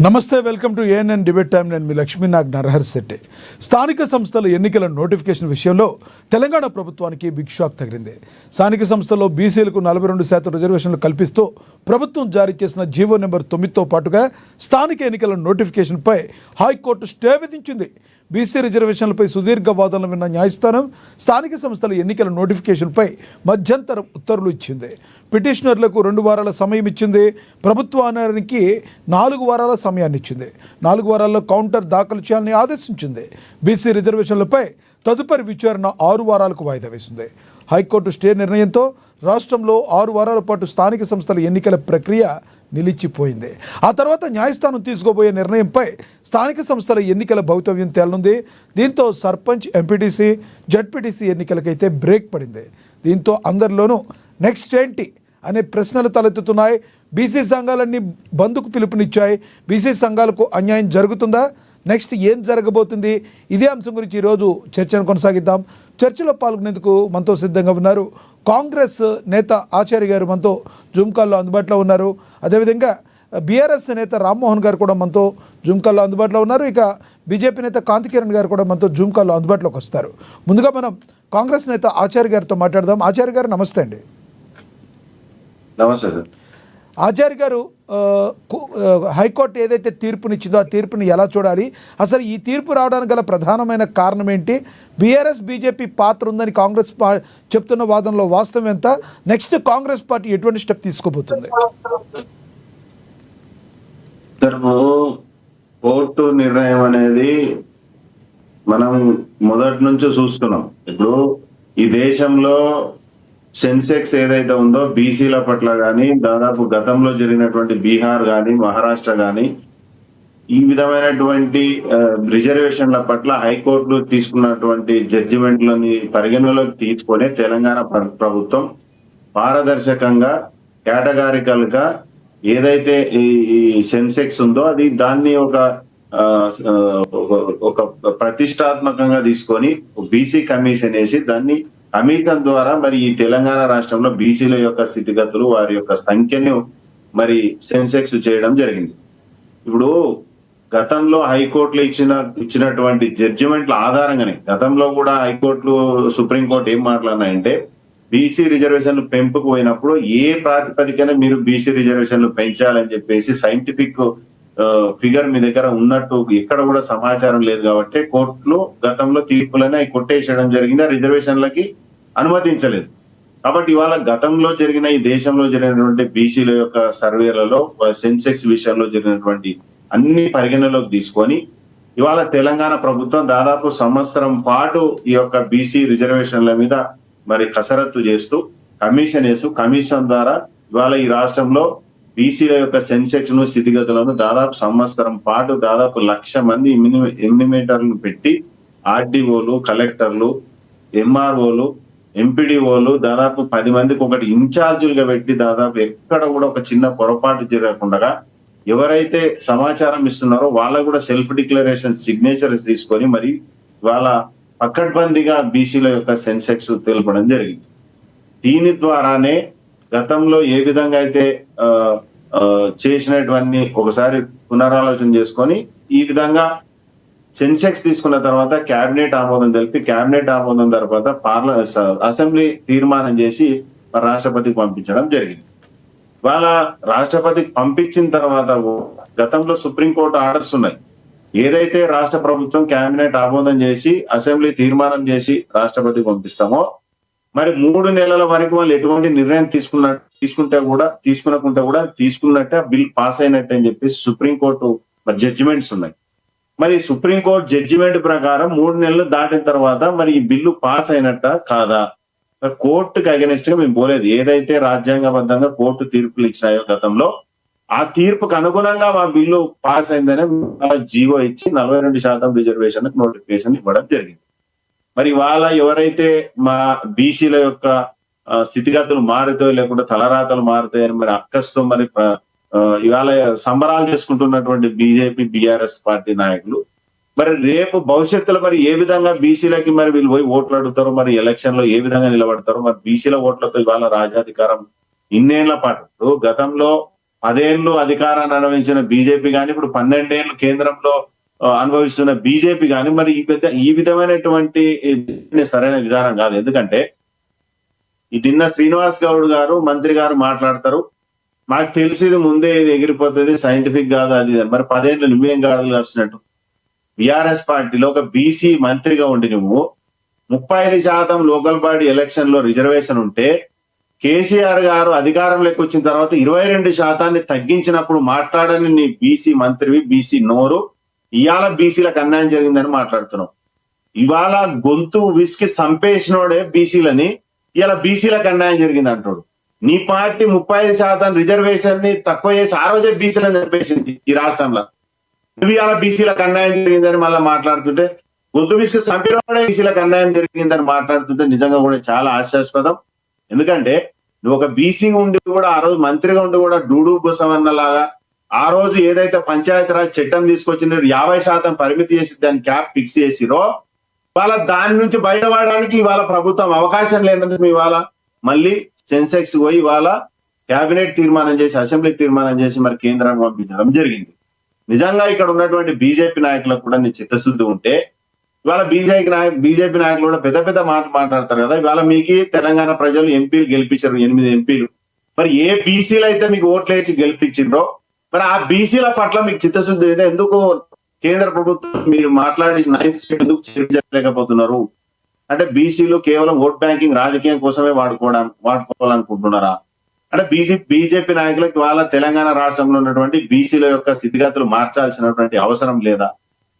నమస్తే, welcome to ANN debate time. నేను మీ లక్ష్మీనాగ్ నరహర్ శెట్టి. స్థానిక సంస్థల ఎన్నికల నోటిఫికేషన్ విషయంలో తెలంగాణ ప్రభుత్వానికి బిగ్ షాక్ తగిలింది. స్థానిక సంస్థల్లో బీసీలకు 42% రిజర్వేషన్లు కల్పిస్తూ ప్రభుత్వం జారీ చేసిన జీవో నెంబర్ 9తో పాటుగా స్థానిక ఎన్నికల నోటిఫికేషన్పై హైకోర్టు స్టే విధించింది. బీసీ రిజర్వేషన్లపై సుదీర్ఘ వాదనలు విన్న న్యాయస్థానం స్థానిక సంస్థల ఎన్నికల నోటిఫికేషన్పై మధ్యంతర ఉత్తర్వులు ఇచ్చింది. పిటిషనర్లకు 2 వారాల సమయం ఇచ్చింది. ప్రభుత్వానికి 4 వారాల సమయాన్ని ఇచ్చింది. 4 వారాల్లో కౌంటర్ దాఖలు చేయాలని ఆదేశించింది. బీసీ రిజర్వేషన్లపై తదుపరి విచారణ 6 వారాలకు వాయిదా వేసింది. హైకోర్టు స్టే నిర్ణయంతో రాష్ట్రంలో 6 వారాల పాటు స్థానిక సంస్థల ఎన్నికల ప్రక్రియ నిలిచిపోయింది. ఆ తర్వాత న్యాయస్థానం తీసుకోబోయే నిర్ణయంపై స్థానిక సంస్థల ఎన్నికల భవితవ్యం తేలనుంది. దీంతో సర్పంచ్, ఎంపీటీసీ, జడ్పీటీసీ ఎన్నికలకైతే బ్రేక్ పడింది. దీంతో అందరిలోనూ నెక్స్ట్ ఏంటి అనే ప్రశ్నలు తలెత్తుతున్నాయి. బీసీ సంఘాలన్నీ బంద్కు పిలుపునిచ్చాయి. బీసీ సంఘాలకు అన్యాయం జరుగుతుందా? నెక్స్ట్ ఏం జరగబోతుంది? ఇదే అంశం గురించి ఈరోజు చర్చను కొనసాగిద్దాం. చర్చలో పాల్గొనేందుకు మనతో సిద్ధంగా ఉన్నారు కాంగ్రెస్ నేత ఆచార్య గారు, మనతో జూమ్ కాల్లో అందుబాటులో ఉన్నారు. అదేవిధంగా బీఆర్ఎస్ నేత రామ్మోహన్ గారు కూడా మనతో జూమ్ కాల్లో అందుబాటులో ఉన్నారు. ఇక బీజేపీ నేత కాంతికిరణ్ గారు కూడా మనతో జూమ్ కాల్లో అందుబాటులోకి వస్తారు. ముందుగా మనం కాంగ్రెస్ నేత ఆచార్య గారితో మాట్లాడదాం. ఆచార్య గారు నమస్తే అండి. నమస్తే. ఆచార్య గారు, హైకోర్టు ఏదైతే తీర్పునిచ్చిందో ఆ తీర్పుని ఎలా చూడాలి? అసలు ఈ తీర్పు రావడానికి గల ప్రధానమైన కారణం ఏంటి? బీఆర్ఎస్ బీజేపీ పాత్ర ఉందని కాంగ్రెస్ చెప్తున్న వాదనలో వాస్తవం ఎంత? నెక్స్ట్ కాంగ్రెస్ పార్టీ ఎటువంటి స్టెప్ తీసుకోబోతుంది? కోర్టు నిర్ణయం అనేది మనం మొదటి నుంచి చూస్తున్నాం. ఇప్పుడు ఈ దేశంలో సెన్సెక్స్ ఏదైతే ఉందో బీసీల పట్ల కానీ, దాదాపు గతంలో జరిగినటువంటి బీహార్ కానీ, మహారాష్ట్ర కానీ ఈ విధమైనటువంటి రిజర్వేషన్ల పట్ల హైకోర్టులు తీసుకున్నటువంటి జడ్జిమెంట్లని పరిగణలోకి తీసుకొని తెలంగాణ ప్రభుత్వం పారదర్శకంగా, కేటగారికల్ గా ఏదైతే ఈ సెన్సెక్స్ ఉందో అది దాన్ని ఒక ప్రతిష్టాత్మకంగా తీసుకొని బీసీ కమిషన్ వేసి దాన్ని కమిషన్ ద్వారా మరి ఈ తెలంగాణ రాష్ట్రంలో బీసీల యొక్క స్థితిగతులు, వారి యొక్క సంఖ్యను మరి సెన్సెక్స్ చేయడం జరిగింది. ఇప్పుడు గతంలో హైకోర్టులు ఇచ్చినటువంటి జడ్జిమెంట్ల ఆధారంగానే గతంలో కూడా హైకోర్టులు, సుప్రీంకోర్టు ఏం మాట్లాడినాయంటే బీసీ రిజర్వేషన్లు పెంపుకు పోయినప్పుడు ఏ ప్రాతిపదికన మీరు బీసీ రిజర్వేషన్లు పెంచాలని చెప్పేసి సైంటిఫిక్ ఫిగర్ మీ దగ్గర ఉన్నట్టు ఎక్కడ కూడా సమాచారం లేదు కాబట్టి కోర్టులు గతంలో తీర్పులనే కొట్టేసేయడం జరిగింది. ఆ రిజర్వేషన్లకి అనుమతించలేదు. కాబట్టి ఇవాళ గతంలో జరిగిన ఈ దేశంలో జరిగినటువంటి బీసీల యొక్క సర్వేలలో సెన్సెక్స్ విషయంలో జరిగినటువంటి అన్ని పరిగణలోకి తీసుకొని ఇవాళ తెలంగాణ ప్రభుత్వం దాదాపు సంవత్సరం పాటు ఈ యొక్క బీసీ రిజర్వేషన్ల మీద మరి కసరత్తు చేస్తూ కమిషన్ ద్వారా ఇవాళ ఈ రాష్ట్రంలో బీసీల యొక్క సెన్సెక్స్ ను, స్థితిగతులను దాదాపు సంవత్సరం పాటు దాదాపు 1,00,000 మంది ఎన్యూమరేటర్లను పెట్టి ఆర్డీఓలు, కలెక్టర్లు, ఎంఆర్ఓలు, ఎంపీడీఓలు దాదాపు 10 మందికి ఒకటి ఇన్ఛార్జీలుగా పెట్టి దాదాపు ఎక్కడ కూడా ఒక చిన్న పొరపాటు జరగకుండా ఎవరైతే సమాచారం ఇస్తున్నారో వాళ్ళకు కూడా సెల్ఫ్ డిక్లరేషన్ సిగ్నేచర్స్ తీసుకొని మరి వాళ్ళ పకడ్బందీగా బీసీల యొక్క సెన్సెక్స్ తెలపడం జరిగింది. దీని ద్వారానే గతంలో ఏ విధంగా అయితే చేసినటువంటి ఒకసారి పునరాలోచన చేసుకొని ఈ విధంగా సెన్సెక్స్ తీసుకున్న తర్వాత కేబినెట్ ఆమోదం తెలిపి, కేబినెట్ ఆమోదం తర్వాత అసెంబ్లీ తీర్మానం చేసి రాష్ట్రపతికి పంపించడం జరిగింది. వాళ్ళ రాష్ట్రపతికి పంపించిన తర్వాత గతంలో సుప్రీంకోర్టు ఆర్డర్స్ ఉన్నాయి. ఏదైతే రాష్ట్ర ప్రభుత్వం కేబినెట్ ఆమోదం చేసి అసెంబ్లీ తీర్మానం చేసి రాష్ట్రపతికి పంపిస్తామో మరి 3 నెలల వరకు వాళ్ళు ఎటువంటి నిర్ణయం తీసుకున్నట్టే బిల్ పాస్ అయినట్టు అని చెప్పేసి సుప్రీంకోర్టు మరి జడ్జిమెంట్స్ ఉన్నాయి. మరి సుప్రీంకోర్టు జడ్జిమెంట్ ప్రకారం 3 నెలలు దాటిన తర్వాత మరి ఈ బిల్లు పాస్ అయినట్ట కాదా? కోర్టుకు అగెనిస్ట్ గా మేము పోలేదు. ఏదైతే రాజ్యాంగబద్ధంగా కోర్టు తీర్పులు ఇచ్చినాయో గతంలో ఆ తీర్పుకు అనుగుణంగా మా బిల్లు పాస్ అయిందని జీవో ఇచ్చి 42% రిజర్వేషన్ నోటిఫికేషన్ ఇవ్వడం జరిగింది. మరి ఇవాళ ఎవరైతే మా బీసీల యొక్క స్థితిగతులు మారుతాయో లేకుంటే తలరాతలు మారుతాయని మరి అక్కస్తో మరి ఇవాళ సంబరాలు చేసుకుంటున్నటువంటి బీజేపీ, బీఆర్ఎస్ పార్టీ నాయకులు మరి రేపు భవిష్యత్తులో మరి ఏ విధంగా బీసీలకి మరి వీళ్ళు పోయి ఓట్లు అడుగుతారో, మరి ఎలక్షన్ లో ఏ విధంగా నిలబడతారో, మరి బీసీల ఓట్లతో ఇవాళ రాజ్యాధికారం ఇన్నేళ్ల పాటు గతంలో 10 ఏళ్ళు అధికారాన్ని అనుభవించిన బీజేపీ కానీ ఇప్పుడు 12 ఏళ్ళు కేంద్రంలో అనుభవిస్తున్న బీజేపీ కానీ మరి ఈ విధమైనటువంటి సరైన విధానం కాదు. ఎందుకంటే ఈ నిన్న శ్రీనివాస్ గౌడ్ గారు మంత్రి గారు మాట్లాడతారు, మాకు తెలిసి ఇది ముందే ఇది ఎగిరిపోతుంది, సైంటిఫిక్ కాదు అది ఇది. మరి 10 ఏళ్ళు నువ్వేం గాడులు కాస్తున్నట్టు? బీఆర్ఎస్ పార్టీలో ఒక బీసీ మంత్రిగా ఉండి నువ్వు 35% లోకల్ బాడీ ఎలక్షన్ లో రిజర్వేషన్ ఉంటే కేసీఆర్ గారు అధికారంలోకి వచ్చిన తర్వాత 22% తగ్గించినప్పుడు మాట్లాడని నీ బీసీ మంత్రివి, బీసీ నోరు, ఇవాళ బీసీలకు అన్యాయం జరిగిందని మాట్లాడుతున్నావు. ఇవాళ గొంతు విసికి సంపేసినోడే బీసీలని, ఇలా బీసీలకు అన్యాయం జరిగింది అంటాడు. నీ పార్టీ 35% రిజర్వేషన్ ని తక్కువ చేసి ఆ రోజే బీసీలను చంపేసింది ఈ రాష్ట్రంలో. నువ్వు ఇవాళ బీసీలకు అన్యాయం జరిగిందని మళ్ళీ మాట్లాడుతుంటే, గొంతు విసికి సంపినోడే బీసీలకు అన్యాయం జరిగిందని మాట్లాడుతుంటే నిజంగా కూడా చాలా హాస్యాస్పదం. ఎందుకంటే నువ్వు ఒక బీసీ ఉండి కూడా ఆ రోజు మంత్రిగా ఉండి కూడా డూడు బుసవన్నలాగా ఆ రోజు ఏదైతే పంచాయతీరాజ్ చట్టం తీసుకొచ్చిన 50% పరిమితి చేసి దాని క్యాప్ ఫిక్స్ చేసిరో, వాళ్ళ దాని నుంచి బయటపడడానికి ఇవాళ ప్రభుత్వం అవకాశం లేనందుకు ఇవాళ మళ్ళీ సెన్సెక్స్ పోయి ఇవాళ కేబినెట్ తీర్మానం చేసి, అసెంబ్లీ తీర్మానం చేసి మరి కేంద్రానికి పంపించడం జరిగింది. నిజంగా ఇక్కడ ఉన్నటువంటి బీజేపీ నాయకులకు కూడా నీ చిత్తశుద్ధి ఉంటే ఇవాళ బీజేపీ నాయకులు కూడా పెద్ద పెద్ద మాటలు మాట్లాడతారు కదా. ఇవాళ మీకు తెలంగాణ ప్రజలు ఎంపీలు గెలిపించారు, 8 ఎంపీలు. మరి ఏ బీసీలు అయితే మీకు ఓట్లేసి గెలిపించిండ్రో మరి ఆ బీసీల పట్ల మీకు చిత్తశుద్ధి అంటే ఎందుకు కేంద్ర ప్రభుత్వం మీరు మాట్లాడి 9th స్టేట్ ఎందుకు చేర్చలేకపోతున్నారు? అంటే బీసీలు కేవలం ఓట్ బ్యాంకింగ్ రాజకీయం కోసమే వాడుకోవాలనుకుంటున్నారా? అంటే బీజేపీ నాయకులకు ఇవాళ తెలంగాణ రాష్ట్రంలో ఉన్నటువంటి బీసీల యొక్క స్థితిగతులు మార్చాల్సినటువంటి అవసరం లేదా?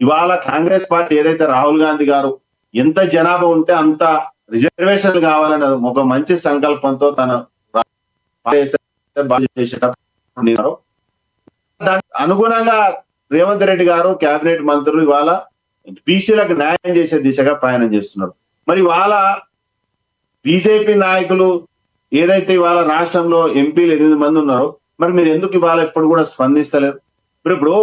ఇవాళ కాంగ్రెస్ పార్టీ ఏదైతే రాహుల్ గాంధీ గారు ఎంత జనాభా ఉంటే అంత రిజర్వేషన్లు కావాలని ఒక మంచి సంకల్పంతో తన చేసేటప్పుడు దానికి అనుగుణంగా రేవంత్ రెడ్డి గారు కేబినెట్ మంత్రులు ఇవాళ బీసీలకు న్యాయం చేసే దిశగా ప్రయాణం చేస్తున్నారు. మరి ఇవాళ బీజేపీ నాయకులు ఏదైతే ఇవాళ రాష్ట్రంలో ఎంపీలు 8 మంది ఉన్నారో మరి మీరు ఎందుకు ఇవాళ ఎప్పుడు కూడా స్పందిస్తలేరు? ఇప్పుడు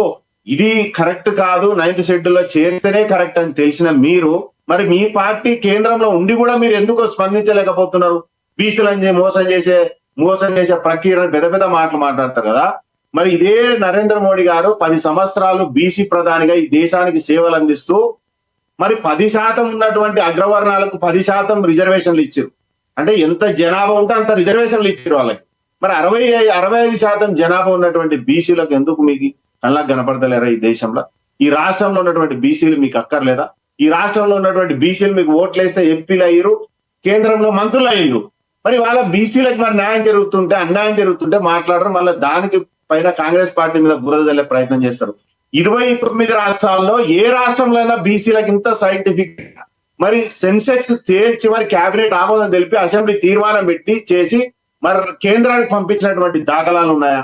ఇది కరెక్ట్ కాదు, 9th షెడ్యూల్లో చేస్తేనే కరెక్ట్ అని తెలిసిన మీరు మరి మీ పార్టీ కేంద్రంలో ఉండి కూడా మీరు ఎందుకు స్పందించలేకపోతున్నారు? బీసీలను మోసం చేసే ప్రక్రియను పెద్ద పెద్ద మాటలు మాట్లాడతారు కదా. మరి ఇదే నరేంద్ర మోడీ గారు 10 సంవత్సరాలు బీసీ ప్రధానిగా ఈ దేశానికి సేవలు అందిస్తూ మరి 10% ఉన్నటువంటి అగ్రవర్ణాలకు 10% రిజర్వేషన్లు ఇచ్చారు. అంటే ఎంత జనాభా ఉంటే అంత రిజర్వేషన్లు ఇచ్చారు వాళ్ళకి. మరి 65% జనాభా ఉన్నటువంటి బీసీలకు ఎందుకు మీకు కళ్ళకు కనపడతలేరా? ఈ దేశంలో ఈ రాష్ట్రంలో ఉన్నటువంటి బీసీలు మీకు అక్కర్లేదా? ఈ రాష్ట్రంలో ఉన్నటువంటి బీసీలు మీకు ఓట్లేస్తే ఎంపీలు అయ్యారు, కేంద్రంలో మంత్రులు అయ్యారు. మరి వాళ్ళ బీసీలకు మరి న్యాయం జరుగుతుంటే అన్యాయం జరుగుతుంటే మాట్లాడరు, మళ్ళీ దానికి పైన కాంగ్రెస్ పార్టీ మీద బురద జల్లే ప్రయత్నం చేస్తారు. 29 రాష్ట్రాల్లో ఏ రాష్ట్రంలో అయినా బీసీలకు ఇంత సైంటిఫిక్ మరి సెన్సెక్స్ తేల్చి మరి కేబినెట్ ఆమోదం తెలిపి అసెంబ్లీ తీర్మానం పెట్టి చేసి మరి కేంద్రానికి పంపించినటువంటి దాఖలాలు ఉన్నాయా?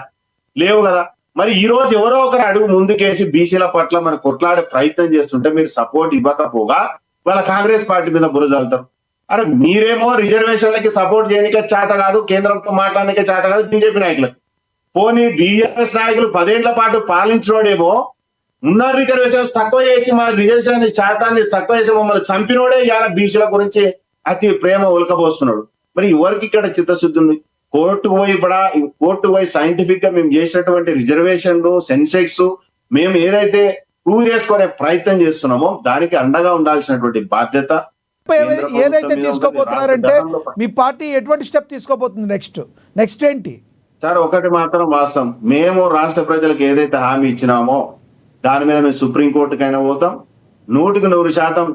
లేవు కదా. మరి ఈ రోజు ఎవరో ఒకరు అడుగు ముందుకేసి బీసీల పట్ల మరి కొట్లాడే ప్రయత్నం చేస్తుంటే మీరు సపోర్ట్ ఇవ్వకపోగా వాళ్ళ కాంగ్రెస్ పార్టీ మీద బురజాలుతారు. అరే మీరేమో రిజర్వేషన్లకి సపోర్ట్ చేయడానికే చేత కాదు, కేంద్రంతో మాట్లాడడానికే చేత కాదు బీజేపీ నాయకులకు. పోనీ బీఆర్ఎస్ నాయకులు 10 ఏళ్ల పాటు పాలించినోడేమో ఉన్న రిజర్వేషన్ తక్కువ చేసి మా రిజర్వేషన్ శాతాన్ని తక్కువ చేసి మమ్మల్ని చంపినోడే ఇవాళ బీసీల గురించి అతి ప్రేమ ఉలకబోస్తున్నాడు. మరి ఎవరికి ఇక్కడ చిత్తశుద్ధి ఉంది? కోర్టుకు పోయి సైంటిఫిక్ గా మేము చేసినటువంటి రిజర్వేషన్లు సెన్సెక్స్ మేము ఏదైతే ప్రూవ్ చేసుకునే ప్రయత్నం చేస్తున్నామో దానికి అండగా ఉండాల్సినటువంటి బాధ్యత ఏదైతే తీసుకోబోతున్నారంటే మీ పార్టీ ఎటువంటి స్టెప్ తీసుకోబోతుంది? నెక్స్ట్ ఏంటి సార్? ఒకటి మాత్రం వాస్తవం, మేము రాష్ట్ర ప్రజలకు ఏదైతే హామీ ఇచ్చినామో దాని మీద మేము సుప్రీంకోర్టుకైనా పోతాం, 100%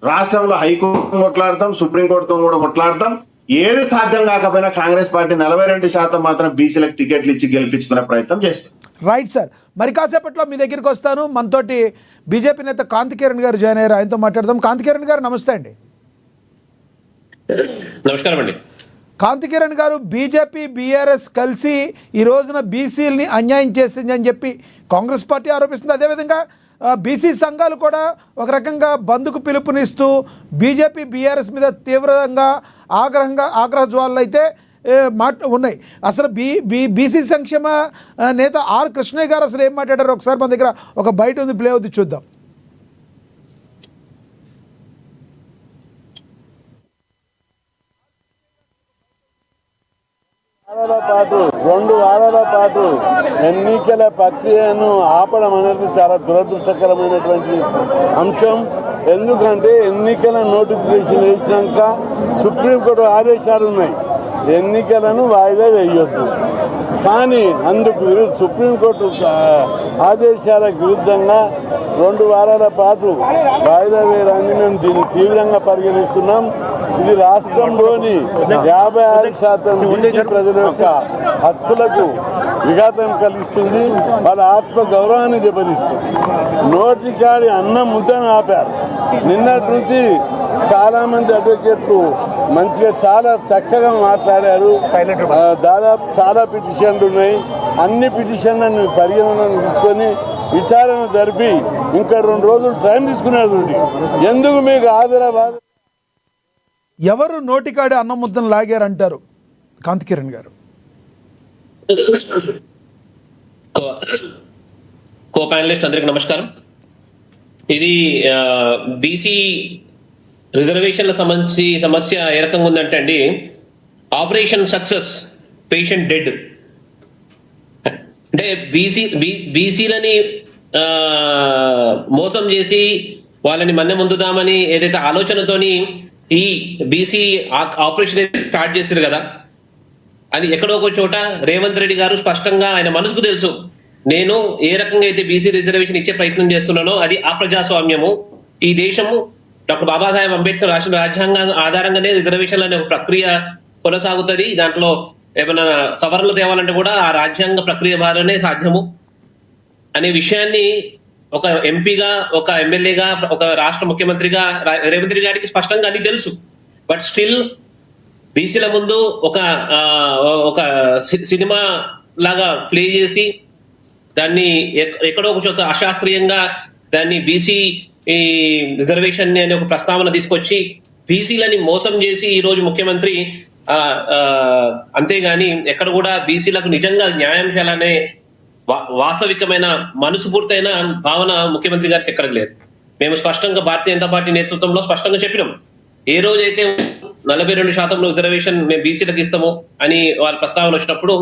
రాష్ట్రంలో హైకోర్టు కొట్లాడతాం, సుప్రీంకోర్టుతో కూడా కొట్లాడతాం. ఏది సాధ్యం కాకపోయినా కాంగ్రెస్ పార్టీ 42% మాత్రం బీసీలకు టికెట్లు ఇచ్చి గెలిపించుకునే ప్రయత్నం చేస్తాం. రైట్ సార్, మరి కాసేపట్లో మీ దగ్గరికి వస్తాను. మనతోటి బీజేపీ నేత కాంతి కిరణ్ గారు జాయిన్ అయ్యారు, ఆయనతో మాట్లాడదాం. కాంతి కిరణ్ గారు నమస్తే అండి. నమస్కారం అండి. కాంతి కిరణ్ గారు, బీజేపీ బీఆర్ఎస్ కలిసి ఈ రోజున బీసీలని అన్యాయం చేసిందని చెప్పి కాంగ్రెస్ పార్టీ ఆరోపిస్తుంది. అదేవిధంగా బీసీ సంఘాలు కూడా ఒక రకంగా బంద్కు పిలుపునిస్తూ బీజేపీ బీఆర్ఎస్ మీద తీవ్రంగా ఆగ్రహ జ్వాలలు అయితే ఉన్నాయి. అసలు బీసీ సంక్షేమ నేత ఆర్ కృష్ణయ్య గారు అసలు ఏం మాట్లాడారు ఒకసారి మన దగ్గర ఒక బయట ఉంది, ప్లే అవుతుంది, చూద్దాం. రెండు వారాల పాటు ఎన్నికల ప్రక్రియను ఆపడం అనేది చాలా దురదృష్టకరమైనటువంటి అంశం. ఎందుకంటే ఎన్నికల నోటిఫికేషన్ వేసినాక సుప్రీంకోర్టు ఆదేశాలు ఉన్నాయి, ఎన్నికలను వాయిదా వేయొద్దు. కానీ అందుకు సుప్రీంకోర్టు ఆదేశాలకు విరుద్ధంగా 2 వారాల పాటు వాయిదా వేయడాన్ని మేము దీన్ని తీవ్రంగా పరిగణిస్తున్నాం. ఇది రాష్ట్రంలోని 56% బీసీ ప్రజల యొక్క హక్కులకు విఘాతం కలిగిస్తుంది, వాళ్ళ ఆత్మ గౌరవాన్ని దెబ్బతీస్తుంది. నోటికాడి అన్నం ముద్దను ఆపారు. నిన్నటి నుంచి చాలా మంది అడ్వకేట్లు మంచిగా చాలా చక్కగా మాట్లాడారు. దాదాపు చాలా పిటిషన్లు ఉన్నాయి. అన్ని పిటిషన్లను పరిగణనను తీసుకొని విచారణ జరిపి ఇంకా 2 రోజులు టైం తీసుకునేది. ఎందుకు మీకు ఆదరాబాద్ ఎవరు నోటికాడి అన్నం ముద్దను లాగారంటారు కాంతి కిరణ్ గారు? కో ప్యానలిస్ట్ అందరికి నమస్కారం. ఇది బీసీ రిజర్వేషన్ల సంబంధించి సమస్య ఏ రకంగా ఉందంటే అండి, ఆపరేషన్ సక్సెస్ పేషెంట్ డెడ్. అంటే బీసీలని మోసం చేసి వాళ్ళని మన్నె ముందుదామని ఏదైతే ఆలోచనతోని ఈ బీసీ ఆపరేషన్ స్టార్ట్ చేశారు కదా, అది ఎక్కడో ఒక చోట రేవంత్ రెడ్డి గారు స్పష్టంగా ఆయన మనసుకు తెలుసు, నేను ఏ రకంగా అయితే బీసీ రిజర్వేషన్ ఇచ్చే ప్రయత్నం చేస్తున్నానో అది అప్రజాస్వామ్యము. ఈ దేశము డాక్టర్ బాబాసాహెబ్ అంబేద్కర్ రాసిన రాజ్యాంగం ఆధారంగానే రిజర్వేషన్లు అనే ఒక ప్రక్రియ కొనసాగుతుంది. దాంట్లో ఏమైనా సవరణలు తేవాలంటే కూడా ఆ రాజ్యాంగ ప్రక్రియ ద్వారానే సాధ్యము అనే విషయాన్ని ఒక ఎంపీగా, ఒక ఎమ్మెల్యేగా, ఒక రాష్ట్ర ముఖ్యమంత్రిగా రేవంత్ రెడ్డి గారికి స్పష్టంగా అన్ని తెలుసు. బట్ స్టిల్ బీసీల ముందు ఒక సినిమా లాగా ప్లే చేసి దాన్ని ఎక్కడో ఒక చోట అశాస్త్రీయంగా దాన్ని బీసీ రిజర్వేషన్ అనే ఒక ప్రస్తావన తీసుకొచ్చి బీసీలని మోసం చేసి ఈ రోజు ముఖ్యమంత్రి అంతేగాని ఎక్కడ కూడా బీసీలకు నిజంగా న్యాయం చేయాలనే వాస్తవికమైన మనసుపూర్తైన భావన ముఖ్యమంత్రి గారికి ఎక్కడ లేదు. మేము స్పష్టంగా భారతీయ జనతా పార్టీ నేతృత్వంలో స్పష్టంగా చెప్పినాం, ఏ రోజైతే 42% రిజర్వేషన్ మేము బీసీలకు ఇస్తాము అని వారి ప్రస్తావన వచ్చినప్పుడు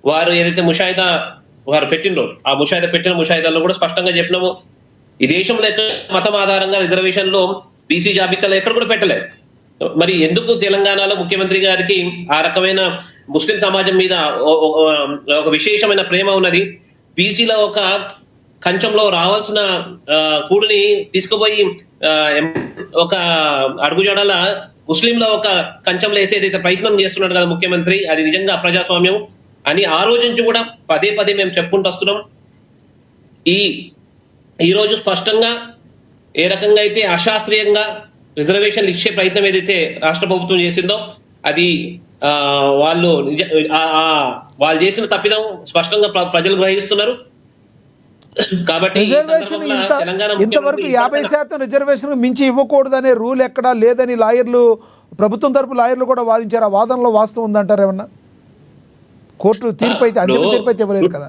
వారు ఏదైతే ముషాయిదా వారు పెట్టినరో ఆ పెట్టిన ముషాయిదాలో కూడా స్పష్టంగా చెప్పినాము, ఈ దేశంలో ఎక్కడ మతం ఆధారంగా రిజర్వేషన్లో బీసీ జాబితాలో ఎక్కడ కూడా పెట్టలేదు. మరి ఎందుకు తెలంగాణలో ముఖ్యమంత్రి గారికి ఆ రకమైన ముస్లిం సమాజం మీద ఒక విశేషమైన ప్రేమ ఉన్నది? బీసీలో ఒక కంచంలో రావాల్సిన కూడుని తీసుకుపోయి ఒక అడుగుజాడల ముస్లింలో ఒక కంచంలో వేసి ఏదైతే ప్రయత్నం చేస్తున్నాడు కదా ముఖ్యమంత్రి, అది నిజంగా అప్రజాస్వామ్యం అని ఆ రోజు నుంచి కూడా పదే పదే మేము చెప్పుకుంటూ వస్తున్నాం. ఈ రోజు స్పష్టంగా ఏ రకంగా అయితే అశాస్త్రీయంగా రిజర్వేషన్లు ఇచ్చే ప్రయత్నం ఏదైతే రాష్ట్ర ప్రభుత్వం చేసిందో అది వాళ్ళు చేసిన తప్పిదం స్పష్టంగా ప్రజలు గ్రహిస్తున్నారు. కాబట్టి ఇంతవరకు 50% రిజర్వేషన్ మించి ఇవ్వకూడదనే రూల్ ఎక్కడా లేదని లాయర్లు, ప్రభుత్వం తరపు లాయర్లు కూడా వాదించారు. ఆ వాదనలో వాస్తవం ఉందంటారు ఏమన్నా? కోర్టు తీర్పు అయితే అంతిమ తీర్పు అయితే ఇవ్వలేదు కదా.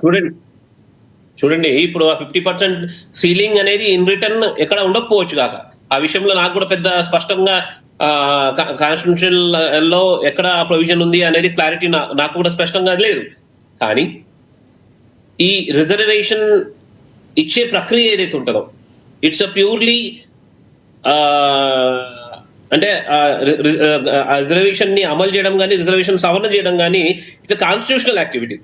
చూడండి, ఇప్పుడు ఆ 50% సీలింగ్ అనేది ఇన్ రిటర్న్ ఎక్కడ ఉండకపోవచ్చు కాక, ఆ విషయంలో నాకు కూడా పెద్ద స్పష్టంగా కాన్స్టిట్యూషన్ లో ఎక్కడ ప్రొవిజన్ ఉంది అనేది క్లారిటీ నాకు కూడా స్పష్టంగా లేదు. కానీ ఈ రిజర్వేషన్ ఇచ్చే ప్రక్రియ ఏదైతే ఉంటుందో ఇట్స్ ప్యూర్లీ అంటే రిజర్వేషన్ ని అమలు చేయడం కానీ రిజర్వేషన్ సవరణ చేయడం కానీ ఇట్స్ కాన్స్టిట్యూషనల్ యాక్టివిటీ.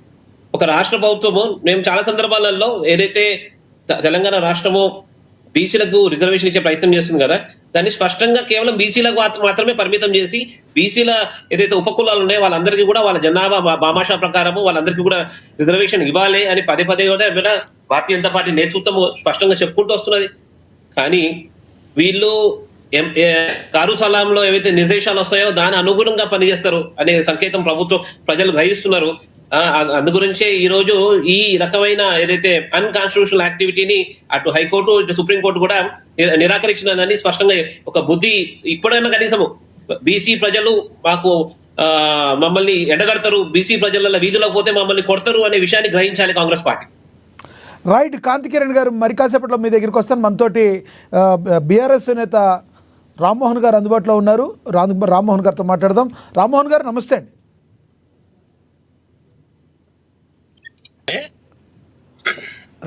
ఒక రాష్ట్ర ప్రభుత్వము, మేము చాలా సందర్భాలలో ఏదైతే తెలంగాణ రాష్ట్రము బీసీలకు రిజర్వేషన్ ఇచ్చే ప్రయత్నం చేస్తుంది కదా, దాన్ని స్పష్టంగా కేవలం బీసీలకు మాత్రమే పరిమితం చేసి బీసీల ఏదైతే ఉపకులాలు ఉన్నాయో వాళ్ళందరికీ కూడా వాళ్ళ జనాభా భామాషా ప్రకారము వాళ్ళందరికీ కూడా రిజర్వేషన్ ఇవ్వాలి అని పదే పదే కూడా భారతీయ జనతా పార్టీ నేతృత్వం స్పష్టంగా చెప్పుకుంటూ వస్తున్నది. కానీ వీళ్ళు కారు సలాంలో ఏవైతే నిర్దేశాలు వస్తాయో దాని అనుగుణంగా పనిచేస్తారు అనే సంకేతం ప్రభుత్వం ప్రజలు గ్రహిస్తున్నారు. అందు గురించే ఈ రోజు ఈ రకమైన ఏదైతే అన్కాన్స్టిట్యూషనల్ యాక్టివిటీని అటు హైకోర్టు ఇటు సుప్రీంకోర్టు కూడా నిరాకరించినదని స్పష్టంగా ఒక బుద్ధి ఇప్పుడైనా కనీసము బీసీ ప్రజలు మాకు మమ్మల్ని ఎండగడతారు, బీసీ ప్రజల వీధిలో పోతే మమ్మల్ని కొడతారు అనే విషయాన్ని గ్రహించాలి కాంగ్రెస్ పార్టీ. రైట్, కాంతి కిరణ్ గారు, మరి కాసేపట్లో మీ దగ్గరికి వస్తాను. మనతోటి బీఆర్ఎస్ నేత రామ్మోహన్ గారు అందుబాటులో ఉన్నారు. రామ్మోహన్ గారితో మాట్లాడదాం. రామ్మోహన్ గారు నమస్తే అండి.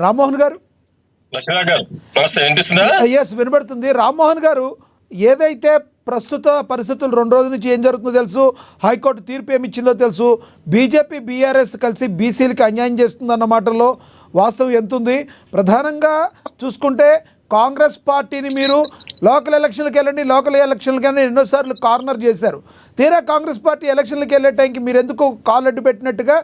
రామ్మోహన్ గారు. లక్ష్మీరావు గారు నమస్తే, వినిపిస్తుందా? ఎస్, వినబడుతుంది. రామ్మోహన్ గారు, ఏదైతే ప్రస్తుత పరిస్థితులు 2 రోజుల నుంచి ఏం జరుగుతుందో తెలుసు, హైకోర్టు తీర్పు ఏమి ఇచ్చిందో తెలుసు, బీజేపీ బీఆర్ఎస్ కలిసి బీసీలకి అన్యాయం చేస్తుందన్న మాటల్లో వాస్తవం ఎంతుంది? ప్రధానంగా చూసుకుంటే కాంగ్రెస్ పార్టీని మీరు లోకల్ ఎలక్షన్లకు వెళ్ళండి, లోకల్ ఎలక్షన్లకి వెళ్ళండి ఎన్నోసార్లు కార్నర్ చేశారు. తీరా కాంగ్రెస్ పార్టీ ఎలక్షన్లకు వెళ్ళే టైంకి మీరు ఎందుకు కాళ్ళడ్డు పెట్టినట్టుగా,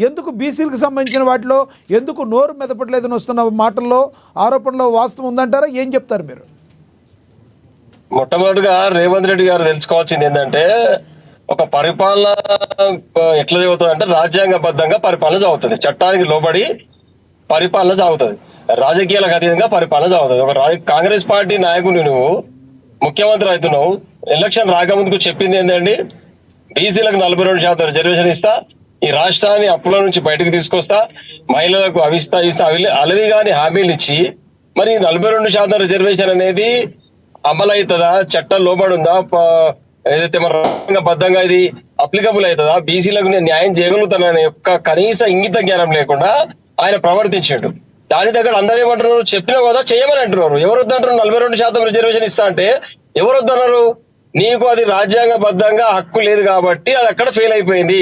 ఎందుకు బీసీలకు సంబంధించిన వాటిలో ఎందుకు నోరు మెదపట్లేదని వస్తున్న మాటల్లో ఆరోపణలో వాస్తవం ఉందంటారా? ఏం చెప్తారు మీరు? మొట్టమొదటిగా రేవంత్ రెడ్డి గారు తెలుసుకోవాల్సింది ఏంటంటే, ఒక పరిపాలన ఎట్లా జరుగుతుంది అంటే రాజ్యాంగబద్ధంగా పరిపాలన సాగుతుంది, చట్టానికి లోబడి పరిపాలన సాగుతుంది, రాజకీయాలకు అతీతంగా పరిపాలన సాగుతుంది. ఒక కాంగ్రెస్ పార్టీ నాయకుడు నువ్వు ముఖ్యమంత్రి అవుతున్నావు, ఎలక్షన్ రాకముందుకు చెప్పింది ఏంటండి, బీసీలకు 42% రిజర్వేషన్ ఇస్తా, ఈ రాష్ట్రాన్ని అప్పుల నుంచి బయటకు తీసుకొస్తా, మహిళలకు అవిస్తా ఇస్తా, అలవి గాని హామీలు ఇచ్చి మరి 42% రిజర్వేషన్ అనేది అమలు అవుతుందా, చట్టం లోబడి ఉందా, ఏదైతే మన రాజ్యాంగబద్ధంగా ఇది అప్లికబుల్ అవుతుందా, బీసీలకు నేను న్యాయం చేయగలుగుతాననే యొక్క కనీస ఇంగిత జ్ఞానం లేకుండా ఆయన ప్రవర్తించాడు. దాని దగ్గర అందరూ ఏమంటున్నారు, చెప్పినా కదా చేయమని అంటున్నారు. ఎవరు వద్దంటారు? 42% రిజర్వేషన్ ఇస్తా అంటే ఎవరు వద్దన్నారు? నీకు అది రాజ్యాంగబద్ధంగా హక్కు లేదు కాబట్టి అది అక్కడ ఫెయిల్ అయిపోయింది.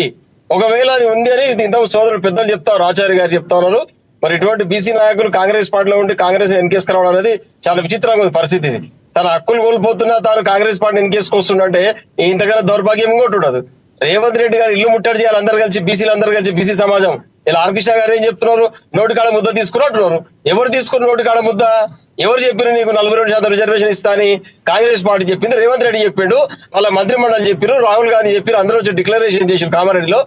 ఒకవేళ అది ఉంది అని ఇంత సోదరుడు పెద్దలు చెప్తారు, ఆచార్య గారు చెప్తా ఉన్నారు. మరి ఇటువంటి బీసీ నాయకులు కాంగ్రెస్ పార్టీలో ఉండి కాంగ్రెస్ ఎన్కేసుకురావడం అనేది చాలా విచిత్రంగా ఉంది పరిస్థితి. ఇది తన హక్కులు కోల్పోతున్నా తాను కాంగ్రెస్ పార్టీ ఎన్కేసుకొస్తుండే ఇంతకన్నా దౌర్భాగ్యం ఇంకోటి ఉండదు. రేవంత్ రెడ్డి గారు ఇల్లు ముట్టడి చేయాలి, అందరు కలిసి బీసీలు అందరు కలిసి బీసీ సమాజం. ఇలా ఆర్కృష్ణ గారు ఏం చెప్తున్నారు, నోటికాడ ముద్ద తీసుకున్నట్టున్నారు. ఎవరు తీసుకుని నోటికాడ ముద్ద? ఎవరు చెప్పారు నీకు 42% రిజర్వేషన్ ఇస్తా అని? కాంగ్రెస్ పార్టీ చెప్పింది, రేవంత్ రెడ్డి చెప్పిండు, వాళ్ళ మంత్రిమండలి చెప్పారు, రాహుల్ గాంధీ చెప్పారు, అందరూ వచ్చి డిక్లరేషన్ చేసారు కామారెడ్డిలో.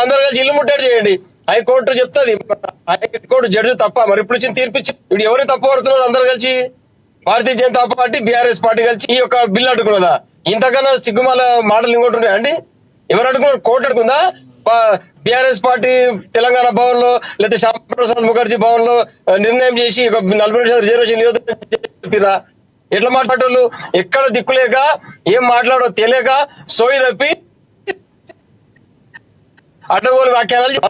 అందరూ కలిసి ఇల్లు ముట్టడి చేయండి, హైకోర్టు చెప్తుంది. హైకోర్టు జడ్జి తప్ప మరి ఇప్పుడు ఇచ్చిన తీర్పిచ్చి ఇప్పుడు ఎవరు తప్పు పడుతున్నారు? అందరు కలిసి Bharatiya Janata party BRS party కలిసి ఈ యొక్క బిల్లు అడ్డుకున్నదా? ఇంతకన్నా సిగ్గుమాల మాటలు ఇంకోటి ఉన్నాయండి? ఎవరు అడుగున్నారు? కోర్టు అడుగుందా? బీఆర్ఎస్ పార్టీ తెలంగాణ భవన్ లో లేకపోతే శ్యామప్రసాద్ ముఖర్జీ భవన్ లో నిర్ణయం చేసి 40% రిజర్వేషన్ చెప్పిరా? ఎట్లా మాట్లాడేవాళ్ళు? ఎక్కడ దిక్కులేక ఏం మాట్లాడో తెలియక సోయి తప్పి అడ్డగోలు వ్యాఖ్యానాలు